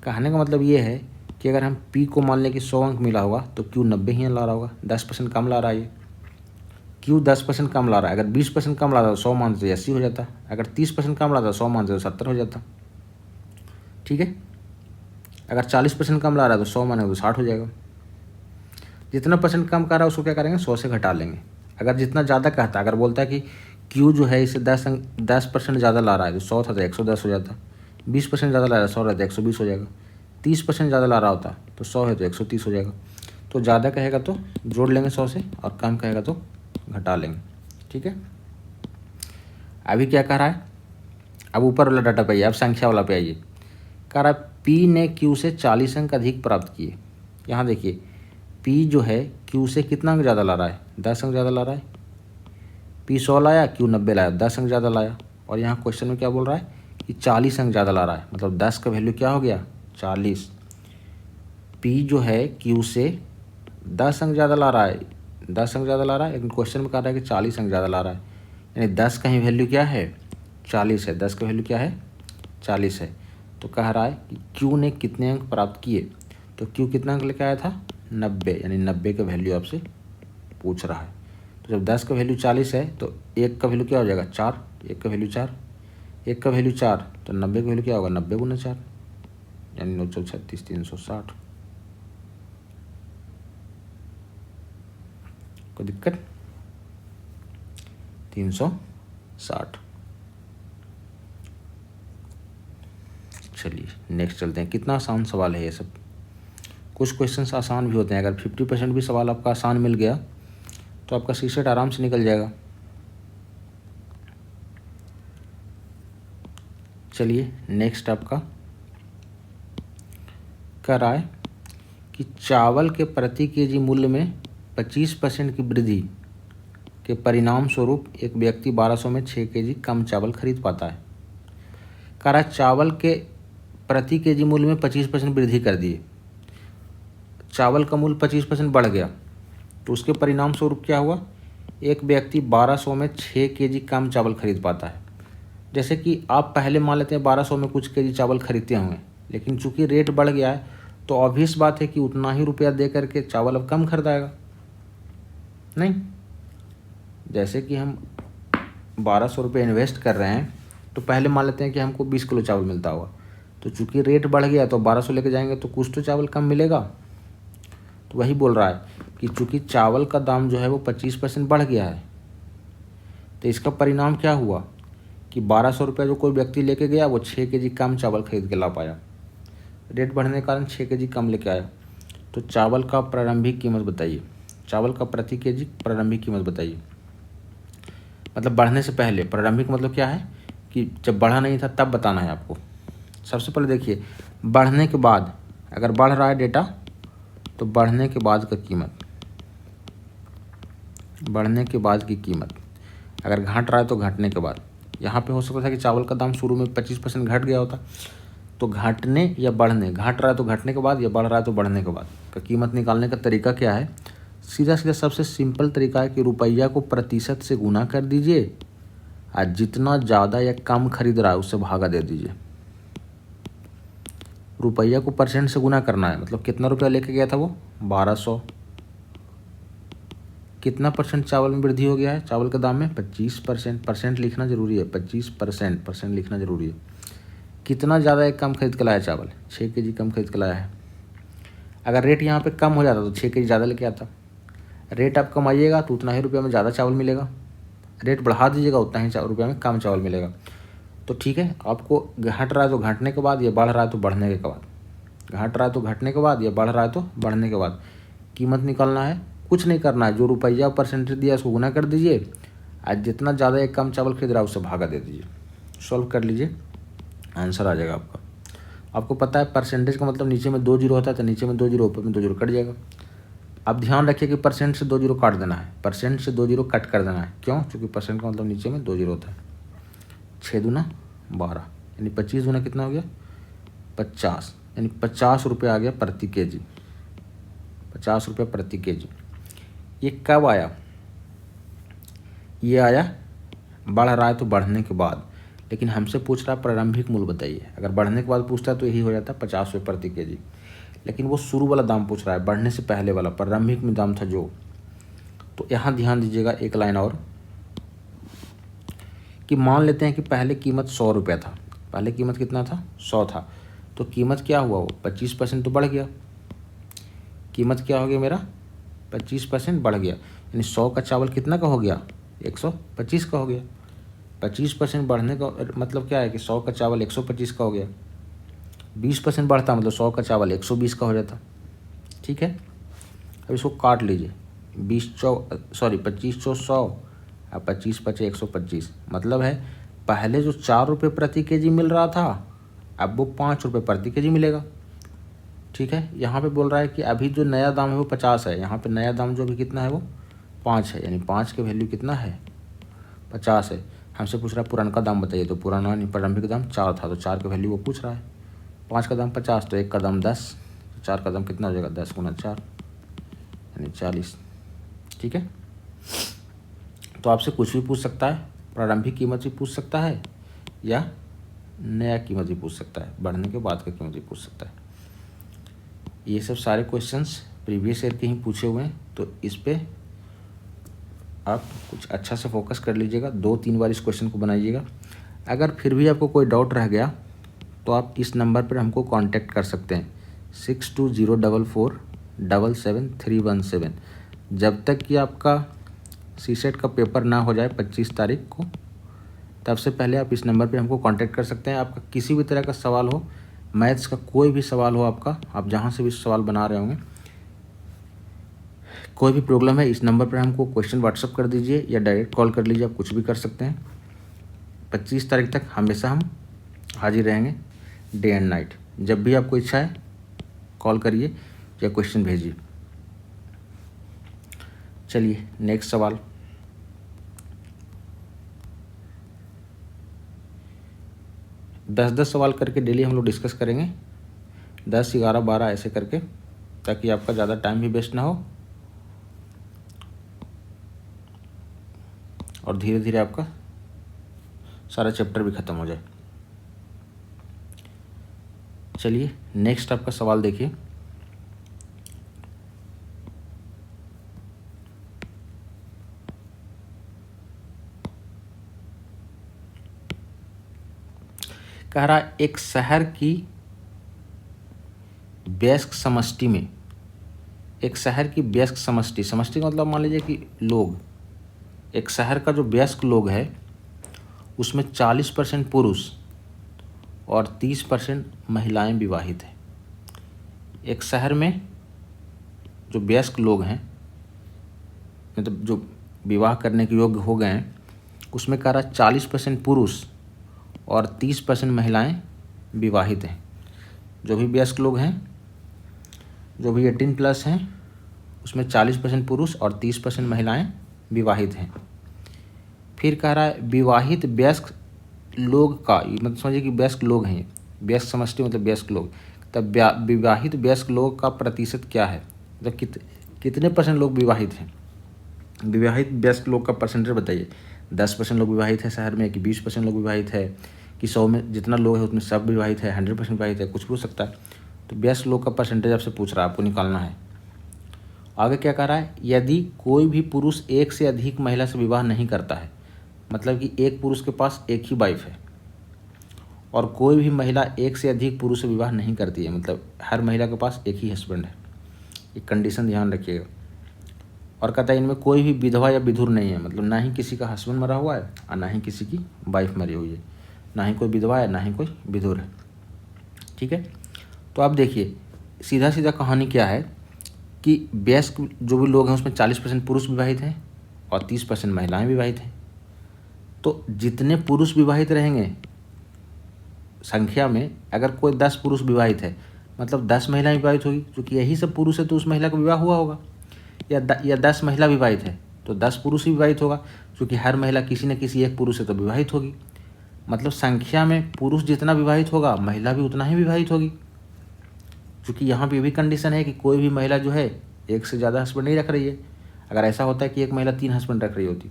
कहने का मतलब ये है कि अगर हम पी को मान लें कि 100 अंक मिला होगा तो क्यू 90 ही ला रहा होगा, 10% कम ला रहा है। ये क्यू 10% कम ला रहा है। अगर 20% कम ला रहा तो 100 मानते तो 80 हो जाता। अगर 30% कम ला रहा तो 100 मानते तो 70 हो जाता। ठीक है, अगर 40% कम ला रहा है तो 100 मानेगा तो 60 हो जाएगा। जितना परसेंट कम कर रहा है उसको क्या करेंगे, 100 से घटा लेंगे। अगर जितना ज़्यादा कहता, अगर बोलता है कि क्यू जो है इसे 10% ज़्यादा ला रहा है तो 100 था तो 110 हो जाता। 20% ज़्यादा ला रहा है 100 रहता 120 हो जाएगा। 30% ज़्यादा ला रहा होता तो 100 है तो 130 हो जाएगा। तो ज़्यादा कहेगा तो जोड़ लेंगे 100 से, और कम कहेगा तो घटा लेंगे। ठीक है, अभी क्या कह रहा है, अब ऊपर वाला डाटा पे आइए, अब संख्या वाला पे आइए। कह रहा है पी ने क्यू से 40 अंक अधिक प्राप्त किए। यहाँ देखिए, पी जो है क्यू से कितना अंक ज़्यादा ला रहा है, 10 अंक ज़्यादा ला रहा है। पी 100 लाया, क्यू 90 लाया, 10 अंक ज़्यादा लाया। और यहाँ क्वेश्चन में क्या बोल रहा है कि 40 अंक ज़्यादा ला रहा है, मतलब 10 का वैल्यू क्या हो गया, 40। पी जो है क्यू से 10 अंक ज़्यादा ला रहा है, 10 अंक ज़्यादा ला रहा है, लेकिन क्वेश्चन में कह रहा है कि 40 अंक ज़्यादा ला रहा है। यानी 10 का ही वैल्यू क्या है, 40 है। 10 का वैल्यू क्या है, 40 है। तो कह रहा है कि क्यू ने कितने अंक प्राप्त किए, तो क्यू कितना अंक लेके आया था, 90, यानी 90 का वैल्यू आपसे पूछ रहा है। तो जब 10 का वैल्यू 40 है तो 1 का वैल्यू क्या हो जाएगा, 4। 1 का वैल्यू 4, 1 का वैल्यू 4, तो 90 का वैल्यू क्या होगा, 90 गुना 4, यानी 936, 360। कोई दिक्कत, 360। चलिए नेक्स्ट चलते हैं। कितना आसान सवाल है ये सब। कुछ क्वेश्चंस आसान भी होते हैं। अगर 50% भी सवाल आपका आसान मिल गया तो आपका सीसेट आराम से निकल जाएगा। चलिए नेक्स्ट आपका कह रहा है कि चावल के प्रति केजी मूल्य में 25% की वृद्धि के परिणाम स्वरूप एक व्यक्ति 1200 में 6 केजी कम चावल खरीद पाता है। कह रहा है चावल के प्रति केजी मूल्य में 25% वृद्धि कर दिए, चावल का मूल्य 25% बढ़ गया, तो उसके परिणाम स्वरूप क्या हुआ, एक व्यक्ति 1200 में 6 केजी कम चावल खरीद पाता है। जैसे कि आप पहले मान लेते हैं 1200 में कुछ केजी चावल खरीदते होंगे, लेकिन चूंकि रेट बढ़ गया है तो ऑब्वियस बात है कि उतना ही रुपया दे करके चावल अब कम खरीदाएगा नहीं। जैसे कि हम 1200 रुपये इन्वेस्ट कर रहे हैं तो पहले मान लेते हैं कि हमको 20 किलो चावल मिलता होगा, तो चूंकि रेट बढ़ गया तो 1200 लेके जाएंगे तो कुछ तो चावल कम मिलेगा। तो वही बोल रहा है कि चूंकि चावल का दाम जो है वो 25% बढ़ गया है, तो इसका परिणाम क्या हुआ कि 1200 रुपये जो कोई व्यक्ति लेके गया वो 6 केजी कम चावल खरीद के ला पाया। रेट बढ़ने के कारण 6 केजी कम लेके आया। तो चावल का प्रारंभिक कीमत बताइए, चावल का प्रति केजी प्रारंभिक कीमत बताइए। मतलब बढ़ने से पहले, प्रारंभिक मतलब क्या है कि जब बढ़ा नहीं था तब बताना है आपको। सबसे पहले देखिए, बढ़ने के बाद, अगर बढ़ रहा है डेटा तो बढ़ने के बाद का कीमत, बढ़ने के बाद की कीमत, अगर घट रहा है तो घटने के बाद। यहाँ पे हो सकता था कि चावल का दाम शुरू में 25% घट गया होता, तो घटने या बढ़ने, घट रहा है तो घटने के बाद, या बढ़ रहा है तो बढ़ने के बाद का कीमत निकालने का तरीका क्या है, सीधा सीधा सबसे सिंपल तरीका है कि रुपया को प्रतिशत से गुना कर दीजिए और जितना ज़्यादा या कम खरीद रहा है उससे भागा दे दीजिए। रुपया को परसेंट से गुना करना है, मतलब कितना रुपया लेके गया था वो, 1200। कितना परसेंट चावल में वृद्धि हो गया है, चावल के दाम में 25%। परसेंट लिखना जरूरी है, 25%, परसेंट लिखना जरूरी है। कितना ज़्यादा एक कम खरीद के लाया चावल, 6 केजी कम खरीद के लाया है। अगर रेट यहाँ पे कम हो जाता तो 6 kg ज़्यादा लेके आता। रेट आप कमाइएगा तो उतना ही रुपये में ज़्यादा चावल मिलेगा, रेट बढ़ा दीजिएगा उतना ही रुपये में कम चावल मिलेगा। तो ठीक है, आपको घट रहा है तो घटने के बाद, या बढ़ रहा है तो बढ़ने के बाद, घट रहा है तो घटने के बाद, या बढ़ रहा है तो बढ़ने के बाद कीमत निकालना है। कुछ नहीं करना है, जो रुपया परसेंटेज दिया उसको गुना कर दीजिए, आज जितना ज़्यादा एक कम चावल खरीद रहा है उससे भागा दे दीजिए, सॉल्व कर लीजिए, आंसर आ जाएगा आपका। आपको पता है परसेंटेज का मतलब नीचे में 2 जीरो होता है, तो नीचे में 2 जीरो ऊपर में 2 जीरो कट जाएगा। अब ध्यान रखिए कि परसेंट से 2 जीरो काट देना है, परसेंट से 2 जीरो कट कर देना है। क्यों? क्योंकि परसेंट का मतलब नीचे में 2 जीरो होता है। 6 दूना 12, यानी 25 दूना कितना हो गया 50, यानी 50 रुपये आ गया प्रति केजी, 50 रुपये प्रति केजी। ये कब आया? ये आया बढ़ रहा है तो बढ़ने के बाद, लेकिन हमसे पूछ रहा है प्रारंभिक मूल्य बताइए। अगर बढ़ने के बाद पूछता है तो यही हो जाता है 50 रुपये प्रति केजी, लेकिन वो शुरू वाला दाम पूछ रहा है, बढ़ने से पहले वाला प्रारंभिक में दाम था जो। तो यहाँ ध्यान दीजिएगा एक लाइन और, कि मान लेते हैं कि पहले कीमत 100 रुपये था, पहले कीमत कितना था 100 था, तो कीमत क्या हुआ, वो 25% तो बढ़ गया। कीमत क्या हो गया मेरा 25% बढ़ गया, यानी 100 का चावल कितना का हो गया 125 का हो गया। 25% बढ़ने का मतलब क्या है कि 100 का चावल 125 का हो गया। 20% बढ़ता मतलब 100 का चावल 120 का हो जाता। ठीक है, अब इसको काट लीजिए, 25 चौ 100 और 25 पचे 125, मतलब है पहले जो 4 रुपये प्रति केजी मिल रहा था अब वो 5 रुपये प्रति केजी मिलेगा। ठीक है, यहाँ पे बोल रहा है कि अभी जो नया दाम है वो 50 है, यहाँ पे नया दाम जो भी कितना है वो 5 है, यानी 5 के वैल्यू कितना है 50 है। हमसे पूछ रहा है पुराना दाम बताइए, तो पुराना प्रारंभिक दाम 4 था, तो 4 के वैल्यू वो पूछ रहा है। 5 का दाम 50, तो 1 का दाम 10, तो 4 का दाम कितना हो जाएगा 10 गुना 4 यानी 40। ठीक है, तो आपसे कुछ भी पूछ सकता है, प्रारंभिक कीमत भी पूछ सकता है या नया कीमत भी पूछ सकता है, बढ़ने के बाद का कीमत भी पूछ सकता है। ये सब सारे क्वेश्चंस प्रीवियस ईयर के ही पूछे हुए हैं, तो इस पे आप कुछ अच्छा से फोकस कर लीजिएगा, 2-3 बार इस क्वेश्चन को बनाइएगा। अगर फिर भी आपको कोई डाउट रह गया तो आप इस नंबर पर हमको कांटेक्ट कर सकते हैं 6204477317। जब तक कि आपका सीसेट का पेपर ना हो जाए 25 तारीख को, तब से पहले आप इस नंबर पे हमको कांटेक्ट कर सकते हैं। आपका किसी भी तरह का सवाल हो, मैथ्स का कोई भी सवाल हो आपका, आप जहाँ से भी सवाल बना रहे होंगे, कोई भी प्रॉब्लम है, इस नंबर पर हमको क्वेश्चन व्हाट्सअप कर दीजिए या डायरेक्ट कॉल कर लीजिए, आप कुछ भी कर सकते हैं। 25 तारीख तक हमेशा हम हाजिर रहेंगे, डे एंड नाइट। जब भी आपको इच्छा है कॉल करिए या क्वेश्चन भेजिए। चलिए नेक्स्ट सवाल। दस सवाल करके डेली हम लोग डिस्कस करेंगे, 10, 11, 12 ऐसे करके, ताकि आपका ज़्यादा टाइम भी वेस्ट ना हो और धीरे धीरे आपका सारा चैप्टर भी ख़त्म हो जाए। चलिए नेक्स्ट आपका सवाल देखिए। कह रहा है एक शहर की वयस्क समष्टि में, एक शहर की वयस्क समष्टि, समष्टि का मतलब मान लीजिए कि लोग, एक शहर का जो वयस्क लोग है उसमें 40% पुरुष और 30% महिलाएं विवाहित हैं। एक शहर में जो वयस्क लोग हैं, मतलब जो विवाह करने के योग्य हो गए हैं, उसमें कह रहा 40% पुरुष और 30% महिलाएं विवाहित हैं। जो भी वयस्क लोग हैं, जो भी 18+ हैं, उसमें 40% पुरुष और 30% महिलाएं विवाहित हैं। फिर कह रहा है विवाहित वयस्क लोग का, मतलब समझिए कि वयस्क लोग हैं, वयस्क समष्टि मतलब वयस्क लोग, तब विवाहित वयस्क लोग का प्रतिशत क्या है, मतलब कितने % लोग विवाहित हैं। विवाहित वयस्क लोग का परसेंटेज बताइए। 10% लोग विवाहित है शहर में, कि 20% लोग विवाहित है, कि 100 में जितना लोग है उसमें सब विवाहित है, 100% विवाहित है, कुछ भी हो सकता है। तो वयस्क लोग का परसेंटेज आपसे पूछ रहा है, आपको निकालना है। आगे क्या कह रहा है, यदि कोई भी पुरुष एक से अधिक महिला से विवाह नहीं करता है, मतलब कि एक पुरुष के पास एक ही वाइफ है, और कोई भी महिला एक से अधिक पुरुष से विवाह नहीं करती है, मतलब हर महिला के पास एक ही हस्बैंड है, ये कंडीशन ध्यान रखिएगा। और कहता है इनमें कोई भी विधवा या विधुर नहीं है, मतलब ना ही किसी का हस्बैंड मरा हुआ है और ना ही किसी की वाइफ मरी हुई है, ना ही कोई विधवा है ना ही कोई विधुर है। ठीक है, तो आप देखिए सीधा सीधा कहानी क्या है कि वयस्क जो भी लोग हैं उसमें 40% पुरुष विवाहित हैं और 30% महिलाएं विवाहित हैं। तो जितने पुरुष विवाहित रहेंगे संख्या में, अगर कोई 10 पुरुष विवाहित है मतलब 10 महिलाएं विवाहित होगी, क्योंकि यही सब पुरुष है तो उस महिला का विवाह हुआ होगा। या 10 महिला विवाहित है तो 10 पुरुष ही विवाहित होगा, क्योंकि हर महिला किसी न किसी एक पुरुष से तो विवाहित होगी। मतलब संख्या में पुरुष जितना विवाहित होगा महिला भी उतना ही विवाहित होगी, क्योंकि यहाँ पे भी कंडीशन है कि कोई भी महिला जो है एक से ज़्यादा हस्बैंड नहीं रख रही है। अगर ऐसा होता है कि एक महिला 3 हस्बैंड रख रही होती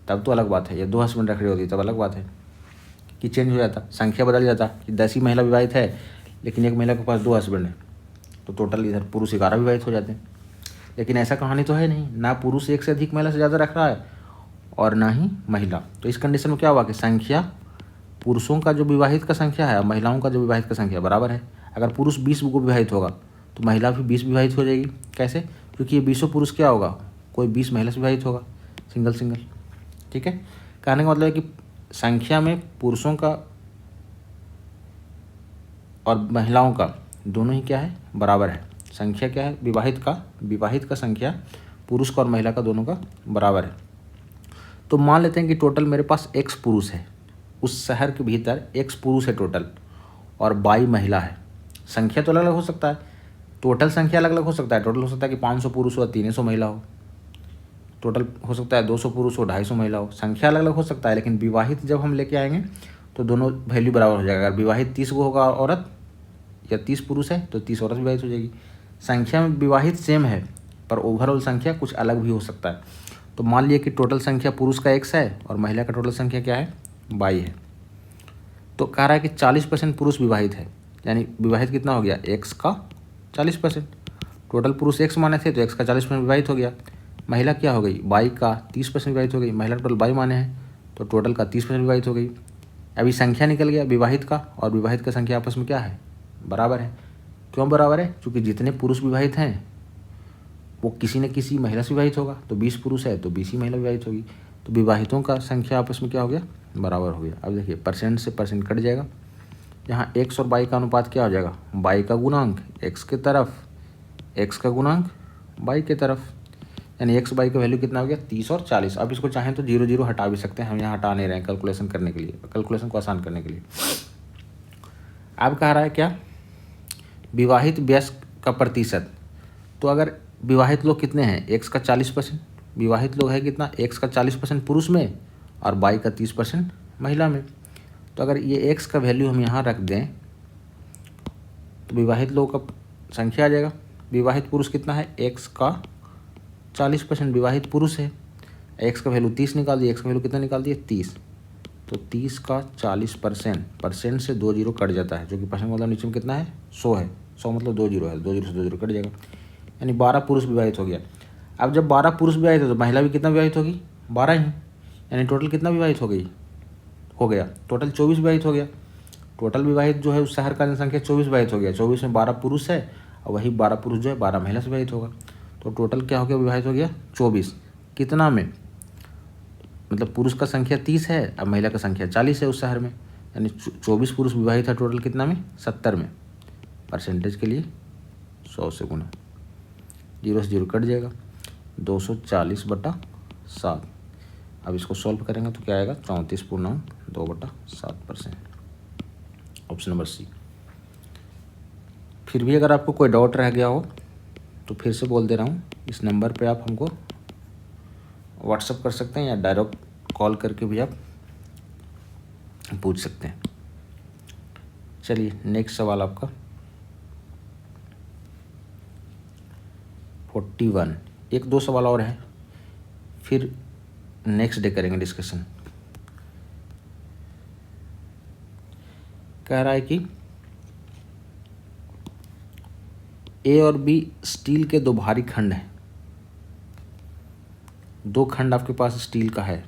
तब तो अलग बात है, या 2 हस्बैंड रख रही होती तब अलग बात है कि चेंज हो जाता, संख्या बदल जाता कि 10 ही महिला विवाहित है लेकिन एक महिला के पास 2 हस्बैंड है, तो टोटल इधर पुरुष 11 विवाहित हो जाते हैं। लेकिन ऐसा कहानी तो है नहीं, ना पुरुष एक से अधिक महिला से ज़्यादा रख रहा है और ना ही महिला। तो इस कंडीशन में क्या हुआ कि संख्या पुरुषों का जो विवाहित का संख्या है और महिलाओं का जो विवाहित का संख्या बराबर है। अगर पुरुष 20 को विवाहित होगा तो महिला भी 20 विवाहित हो जाएगी। कैसे? क्योंकि ये 20 पुरुष क्या होगा, कोई 20 महिला से विवाहित होगा, सिंगल सिंगल। ठीक है, कहने का मतलब है कि संख्या में पुरुषों का और महिलाओं का दोनों ही क्या है, बराबर है। संख्या क्या है, विवाहित का संख्या पुरुष का और महिला का दोनों का बराबर है। तो मान लेते हैं कि टोटल मेरे पास x पुरुष है, उस शहर के भीतर x पुरुष है टोटल और 22 महिला है। संख्या तो अलग अलग हो सकता है, टोटल संख्या अलग अलग हो सकता है। टोटल हो सकता है कि 500 पुरुष हो, 300 महिला हो। टोटल हो सकता है 200 पुरुष हो, 250 महिला हो। संख्या अलग अलग हो सकता है, लेकिन विवाहित जब हम लेके आएंगे तो दोनों वैल्यू बराबर हो जाएगा। अगर विवाहित 30 को होगा औरत या 30 पुरुष है तो 30 औरत विवाहित हो जाएगी। संख्या में विवाहित सेम है पर ओवरऑल संख्या कुछ अलग भी हो सकता है। तो मान लिया कि टोटल संख्या पुरुष का x है और महिला का टोटल संख्या क्या है, 22 है। तो कह रहा है कि 40% पुरुष विवाहित है, यानी विवाहित कितना हो गया, x का 40%। टोटल पुरुष x माने थे तो x का 40% विवाहित हो गया। महिला क्या हो गई, 22 का 30% विवाहित हो गई। महिला टोटल 22 माने हैं तो टोटल का 30% विवाहित हो गई। अभी संख्या निकल गया विवाहित का और विवाहित का संख्या आपस में क्या है, बराबर है। क्यों बराबर है, क्योंकि जितने पुरुष विवाहित हैं वो किसी न किसी महिला से विवाहित होगा। तो 20 पुरुष है तो 20 ही महिला विवाहित होगी। तो विवाहितों का संख्या आपस में क्या हो गया, बराबर हो गया। अब देखिए परसेंट से परसेंट कट जाएगा। यहाँ x और y का अनुपात क्या हो जाएगा, y का गुणांक x के तरफ, x का गुणांक y के तरफ, यानी x y का वैल्यू कितना हो गया, 30 और 40। अब इसको चाहें तो 0 0 हटा भी सकते हैं, हम यहाँ हटा नहीं रहे हैं कैलकुलेशन करने के लिए, कैलकुलेशन को आसान करने के लिए। अब कह रहा है क्या, विवाहित वयस्क का प्रतिशत। तो अगर विवाहित लोग कितने हैं, x का 40%, विवाहित लोग है कितना, x का 40% पुरुष में और y का 30% महिला में। तो अगर ये x का वैल्यू हम यहाँ रख दें तो विवाहित लोगों का संख्या आ जाएगा। विवाहित पुरुष कितना है, x का 40% विवाहित पुरुष है। x का वैल्यू 30 निकाल दिए, x का वैल्यू कितना निकाल दिए, 30। तो 30 का 40%, परसेंट से 2 जीरो कट जाता है, जो कि परसेंट मतलब नीचे में कितना है, 100 है। 100 मतलब 2 जीरो है, 2 जीरो से 2 जीरो कट जाएगा, यानी 12 पुरुष विवाहित हो गया। अब जब 12 पुरुष विवाहित है तो महिला भी कितना विवाहित होगी, 12 ही, यानी टोटल कितना विवाहित हो गया, टोटल 24 विवाहित हो गया। टोटल विवाहित जो है उस शहर का जनसंख्या 24 विवाहित हो गया। 24 में 12 पुरुष है और वही 12 पुरुष जो है 12 महिला से विवाहित होगा। तो टोटल क्या हो गया, विवाहित हो गया 24। कितना में, मतलब पुरुष का संख्या 30 है अब महिला का संख्या 40 है उस शहर में, यानी 24 पुरुष विवाहित है टोटल कितना में, 70 में। परसेंटेज के लिए 100 से गुना, 0 से 0 कट जाएगा, 240/7। अब इसको सॉल्व करेंगे तो क्या आएगा, 34.2/7%। Option number C. फिर भी अगर आपको कोई डाउट रह गया हो तो फिर से बोल दे रहा हूँ, इस नंबर पे आप हमको व्हाट्सअप कर सकते हैं या डायरेक्ट कॉल करके भी आप पूछ सकते हैं। चलिए नेक्स्ट सवाल आपका 41। 1-2 सवाल और हैं, फिर नेक्स्ट डे करेंगे डिस्कशन। कह रहा है कि ए और बी स्टील के 2 भारी खंड हैं। 2 खंड आपके पास स्टील का है,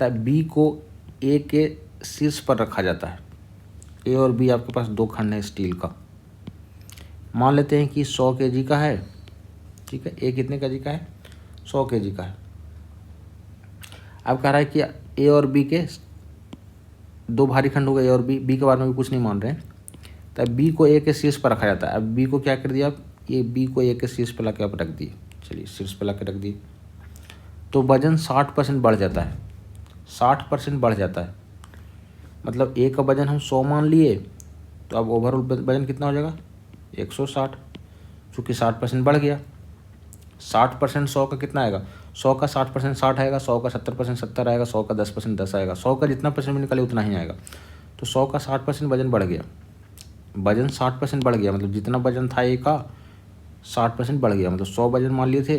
तब बी को ए के शीर्ष पर रखा जाता है। ए और बी आपके पास 2 खंड है स्टील का। मान लेते हैं कि 100 kg का है, ठीक है। ए कितने kg का है? 100 kg का है। अब कह रहा है कि ए और बी के दो भारी खंड हो गए, ए और बी। बी के बारे में भी कुछ नहीं मान रहे हैं, तब बी को ए के शीर्ष पर रखा जाता है। अब बी को क्या कर दिया, अब ये बी को ए के शीर्ष पर ला के आप रख दिए, चलिए शीर्ष पर ला के रख दिए, तो वजन 60% बढ़ जाता है। 60% बढ़ जाता है, मतलब ए का वजन हम 100 मान लिए, तो अब ओवरऑल वजन कितना हो जाएगा? 160, चूँकि 60% बढ़ गया। 60% 100 का कितना आएगा? 100 का 60% 60 आएगा, 100 का 70% 70 आएगा, 100 का 10% 10 आएगा, 100 का जितना परसेंट भी निकाले उतना ही आएगा। तो 100 का 60% वजन बढ़ गया, वजन 60% बढ़ गया, मतलब जितना वजन था ए का 60% बढ़ गया। मतलब 100 वजन मान लिए थे,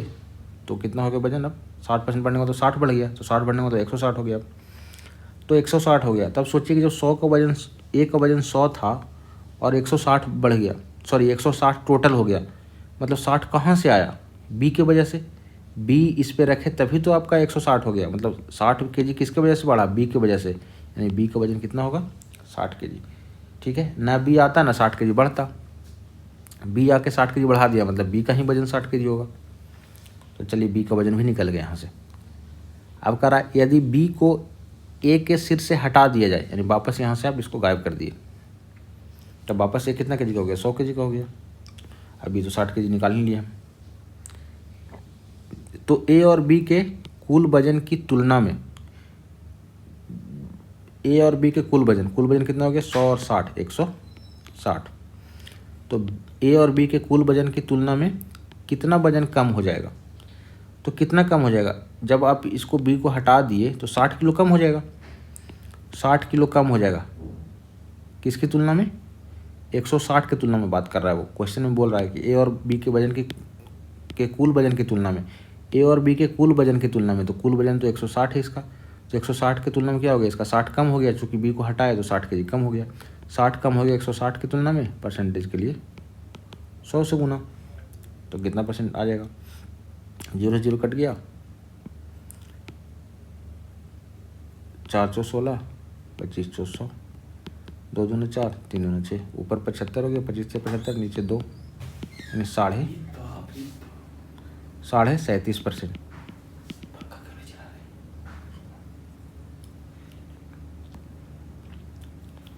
तो कितना हो गया वजन? अब 60% बढ़ने का तो 60 बढ़ गया, तो 60 बढ़ने का तो 160 हो गया। तो 160 हो गया। तब सोचिए कि जब 100 का वजन, ए का वजन 100 था और 160 बढ़ गया, सॉरी 160 टोटल हो गया, मतलब 60 कहाँ से आया? बी की वजह से। बी इस पे रखे तभी तो आपका 160 हो गया, मतलब 60 kg किसके वजह से बढ़ा? बी की वजह से, यानी बी का वजन कितना होगा? 60 kg, ठीक है। ना बी आता ना 60 kg बढ़ता, बी आके 60 kg बढ़ा दिया, मतलब बी का ही वजन 60 kg होगा। तो चलिए बी का वजन भी निकल गया यहाँ से। अब कह रहा है यदि बी को ए के सिर से हटा दिया जाए, यानी वापस यहाँ से आप इसको गायब कर दिए, तो वापस ए कितना kg का हो गया? 100 kg का हो गया। अभी तो 60 kg निकाल ही लिया। तो ए और बी के कुल वजन की तुलना में, ए और बी के कुल वजन कितना हो गया? 100 और 60, 160। तो ए और बी के कुल वजन की तुलना में कितना वजन कम हो जाएगा? तो कितना कम हो जाएगा? जब आप इसको बी को हटा दिए तो 60 किलो कम हो जाएगा, 60 किलो कम हो जाएगा। किसकी तुलना में? 160 की तुलना में बात कर रहा है वो। क्वेश्चन में बोल रहा है कि ए और बी के वजन के कुल वजन की तुलना में, ए और बी के कुल वजन की तुलना में, तो कुल वजन तो 160 है इसका, तो 160 की तुलना में क्या हो गया? इसका 60 कम हो गया, चूँकि बी को हटाया तो 60 kg कम हो गया। 60 कम हो गया 160 की तुलना में, परसेंटेज के लिए 100 से गुना, तो कितना परसेंट आ जाएगा? 0 0 कट गया, 4 चौ 16, 25 चौ 100, 2 दूनी 4, 3 दूनी 6, ऊपर 75 हो गया, 25 से 75, नीचे 2, यानी 37.5%।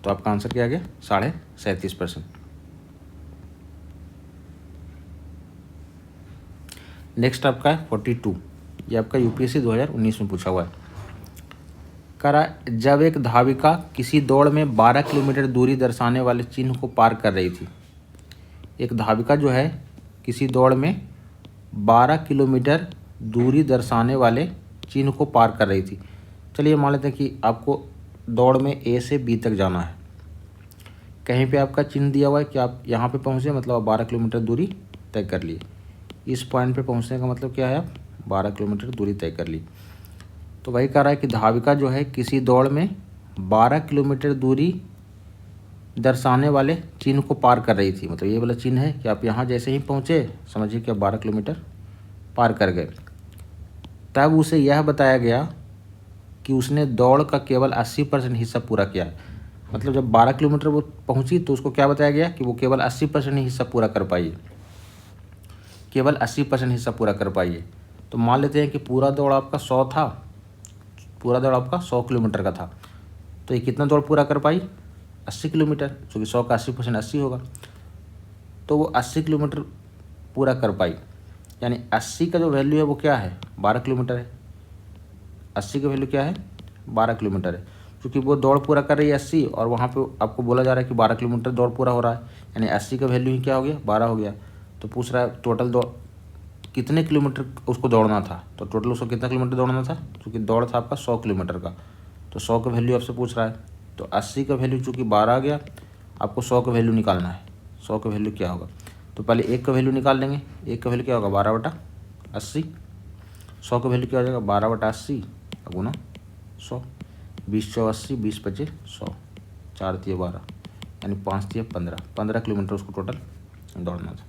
तो आपका आंसर क्या आ गया? 37.5%। नेक्स्ट आपका है 42, ये आपका यूपीएससी 2019 में पूछा हुआ है। करा जब एक धाविका किसी दौड़ में 12 किलोमीटर दूरी दर्शाने वाले चिन्ह को पार कर रही थी, एक धाविका जो है किसी दौड़ में 12 किलोमीटर दूरी दर्शाने वाले चिन्ह को पार कर रही थी। चलिए मान लेते हैं कि आपको दौड़ में ए से बी तक जाना है, कहीं पे आपका चिन्ह दिया हुआ है कि आप यहाँ पे पहुँचे, मतलब आप 12 किलोमीटर दूरी तय कर लिए। इस पॉइंट पे पहुँचने का मतलब क्या है? आप 12 किलोमीटर दूरी तय कर ली। तो वही कह रहा है कि धाविका जो है किसी दौड़ में 12 किलोमीटर दूरी दर्शाने वाले चिन्ह को पार कर रही थी, मतलब ये वाला चिन्ह है कि आप यहाँ जैसे ही पहुँचे समझिए कि आप 12 किलोमीटर पार कर गए। तब उसे यह बताया गया कि उसने दौड़ का केवल 80% हिस्सा पूरा किया है। मतलब जब 12 किलोमीटर वो पहुँची तो उसको क्या बताया गया कि वो केवल 80% ही हिस्सा पूरा कर पाई है, केवल 80% हिस्सा पूरा कर पाई है। तो मान लेते हैं कि पूरा दौड़ आपका 100 था, पूरा दौड़ आपका 100 किलोमीटर का था, तो ये कितना दौड़ पूरा कर पाई? 80 किलोमीटर, क्योंकि 100 का 80% 80 होगा, तो वो 80 किलोमीटर पूरा कर पाई। यानी 80 का जो वैल्यू है वो क्या है? 12 किलोमीटर है। 80 का वैल्यू क्या है? 12 किलोमीटर है, क्योंकि वो दौड़ पूरा कर रही है 80 और वहाँ पे आपको बोला जा रहा है कि 12 किलोमीटर दौड़ पूरा हो रहा है, यानी 80 का वैल्यू ही क्या हो गया? 12 हो गया। तो पूछ रहा है टोटल दौड़ कितने किलोमीटर उसको दौड़ना था, तो टोटल उसको कितना किलोमीटर दौड़ना था? क्योंकि दौड़ था आपका 100 किलोमीटर का, तो 100 का वैल्यू आपसे पूछ रहा है, तो 80 का वैल्यू चूँकि 12 आ गया, आपको 100 का वैल्यू निकालना है। 100 का वैल्यू क्या होगा? तो पहले 1 का वैल्यू निकाल लेंगे। 1 का वैल्यू क्या होगा? 12/80। 100 का वैल्यू क्या हो जाएगा? 12/80 गुना 100, 20 चौ 80, 20 पचे 100, 4 तिया 12, यानी 5 तिया 15, 15 किलोमीटर उसको टोटल दौड़ना था।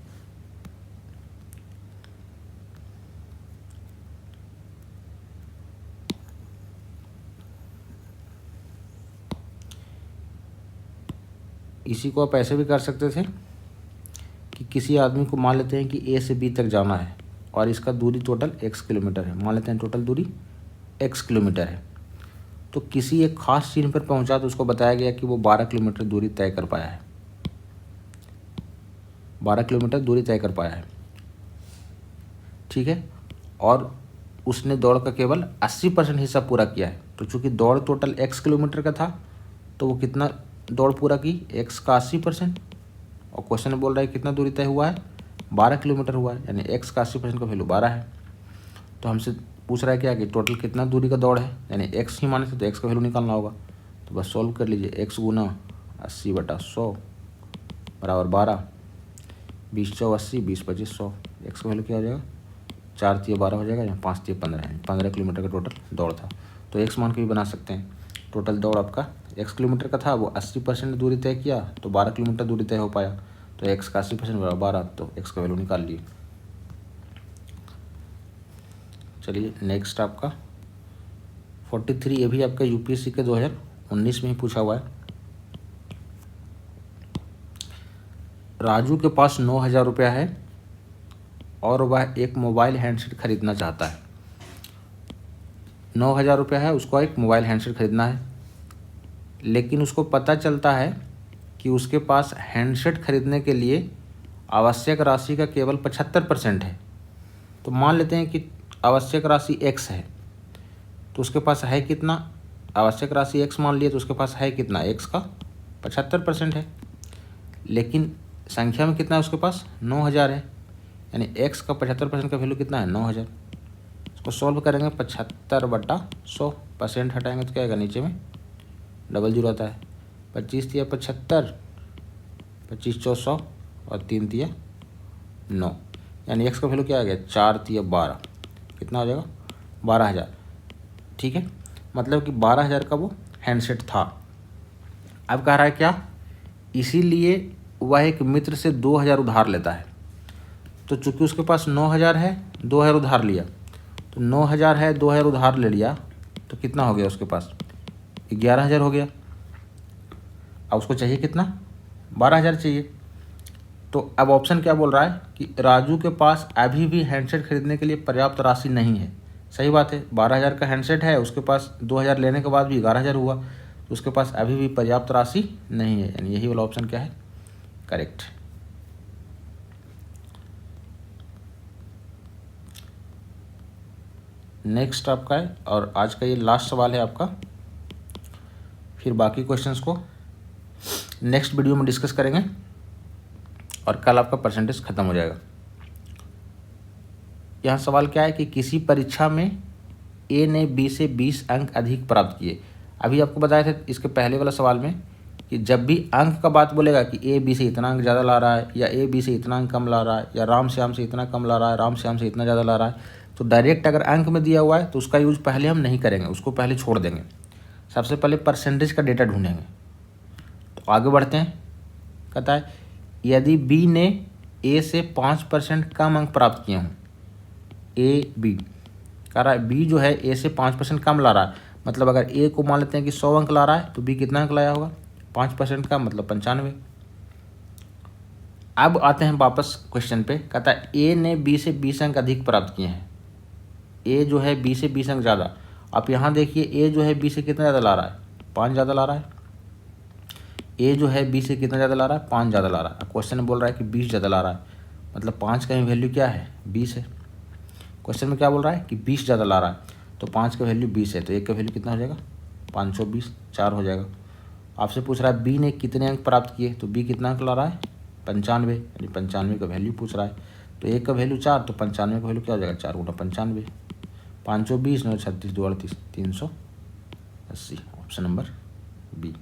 इसी को आप ऐसे भी कर सकते थे कि किसी आदमी को मान लेते हैं कि ए से बी तक जाना है और इसका दूरी टोटल x किलोमीटर है, मान लेते हैं टोटल दूरी x किलोमीटर है। तो किसी एक खास चिन्ह पर पहुंचा तो उसको बताया गया कि वो 12 किलोमीटर दूरी तय कर पाया है, 12 किलोमीटर दूरी तय कर पाया है, ठीक है। और उसने दौड़ का केवल 80% हिस्सा पूरा किया है। तो चूंकि दौड़ टोटल x किलोमीटर का था तो वो कितना दौड़ पूरा की, x का 80%, और क्वेश्चन बोल रहा है कितना दूरी तय हुआ है, 12 किलोमीटर हुआ है, यानी x का 80% का वैल्यू 12 है। तो हमसे पूछ रहा है क्या कि टोटल कितना दूरी का दौड़ है, यानी x ही माने थे तो x का वैल्यू निकालना होगा। तो बस सॉल्व कर लीजिए, x गुना 80/100 बराबर 12, 20 × 80, 20 × 25 100। x का वैल्यू क्या हो जाएगा, 4 × 3 12 हो जाएगा, या 5 × 3 15 है, 15 किलोमीटर का टोटल दौड़ था। तो x मान के भी बना सकते हैं। टोटल दौड़ आपका x किलोमीटर का था, वो 80% दूरी तय किया तो 12 किलोमीटर दूरी तय हो पाया। तो x का 80% बराबर 12, तो x का वैल्यू निकाल लिए। चलिए नेक्स्ट आपका 43, ये भी आपका यूपीएससी के 2019 में ही पूछा हुआ है। राजू के पास 9,000 रुपया है और वह एक मोबाइल हैंडसेट खरीदना चाहता है। 9,000 रुपया है, उसको एक मोबाइल हैंडसेट खरीदना है, लेकिन उसको पता चलता है कि उसके पास हैंडसेट खरीदने के लिए आवश्यक राशि का केवल 75% है। तो मान लेते हैं कि आवश्यक राशि x है, तो उसके पास है कितना, आवश्यक राशि x मान लिए तो उसके पास है कितना, x का 75% है, लेकिन संख्या में कितना है उसके पास, 9,000 है, यानी x का 75% का वैल्यू कितना है, 9,000। इसको सॉल्व करेंगे 75/100, परसेंट हटाएंगे तो क्या आएगा, नीचे में डबल जीरो आता है, 25 × 75, 25 × 100 और 3 × 9, यानी x का वैल्यू क्या आ गया, 4 × 12, कितना हो जाएगा, 12,000, ठीक है। मतलब कि 12,000 का वो हैंडसेट था। अब कह रहा है क्या, इसीलिए वह एक मित्र से 2,000 उधार लेता है। तो चूंकि उसके पास 9,000 है, 2,000 उधार लिया, तो 9,000 है, 2,000 उधार ले लिया, तो कितना हो गया उसके पास, 11,000 हो गया। अब उसको चाहिए कितना, 12,000 चाहिए। तो अब ऑप्शन क्या बोल रहा है कि राजू के पास अभी भी हैंडसेट खरीदने के लिए पर्याप्त राशि नहीं है। सही बात है, 12,000 का हैंडसेट है, उसके पास 2,000 लेने के बाद भी 11,000 हुआ, तो उसके पास अभी भी पर्याप्त राशि नहीं है, यानी यही वाला ऑप्शन क्या है, करेक्ट। नेक्स्ट आपका है, और आज का ये लास्ट सवाल है आपका, फिर बाकी क्वेश्चंस को नेक्स्ट वीडियो में डिस्कस करेंगे और कल आपका परसेंटेज खत्म हो जाएगा। यहाँ सवाल क्या है कि किसी परीक्षा में ए ने बी से 20 अंक अधिक प्राप्त किए। अभी आपको बताया था इसके पहले वाला सवाल में कि जब भी अंक का बात बोलेगा कि ए बी से इतना अंक ज़्यादा ला रहा है, या ए बी से इतना अंक कम ला रहा है, या राम श्याम से इतना कम ला रहा है, राम श्याम से इतना ज़्यादा ला रहा है, तो डायरेक्ट अगर अंक में दिया हुआ है तो उसका यूज पहले हम नहीं करेंगे, उसको पहले छोड़ देंगे। सबसे पहले परसेंटेज का डेटा ढूंढेंगे। तो आगे बढ़ते हैं, कहता है यदि बी ने ए से 5% कम अंक प्राप्त किए हों, ए बी कह रहा है बी जो है ए से 5% कम ला रहा है, मतलब अगर ए को मान लेते हैं कि 100 अंक ला रहा है तो बी कितना अंक लाया होगा, 5% का मतलब 95। अब आते हैं वापस क्वेश्चन पे, कहता है ए ने बी से 20 अंक अधिक प्राप्त किए हैं, ए जो है बी से 20 अंक ज़्यादा। आप यहाँ देखिए ए जो है बी से कितना ज़्यादा ला रहा है, 5 ज़्यादा ला रहा है, ए जो है बी से कितना ज़्यादा ला रहा है, 5 ज़्यादा ला रहा है। क्वेश्चन में बोल रहा है कि 20 ज़्यादा ला रहा है, मतलब 5 का वैल्यू क्या है, 20 है। क्वेश्चन में क्या बोल रहा है कि 20 ज़्यादा ला रहा है, तो 5 का वैल्यू 20 है, तो एक का वैल्यू कितना हो जाएगा, 520, 4 हो जाएगा। आपसे पूछ रहा है बी ने कितने अंक प्राप्त किए, तो बी कितना अंक ला रहा है, 95, यानी 95 का वैल्यू पूछ रहा है। तो एक का वैल्यू 4, तो 95 का वैल्यू क्या हो जाएगा, 4 × 95, 520, 9 36, 2 38, 380। Option number B.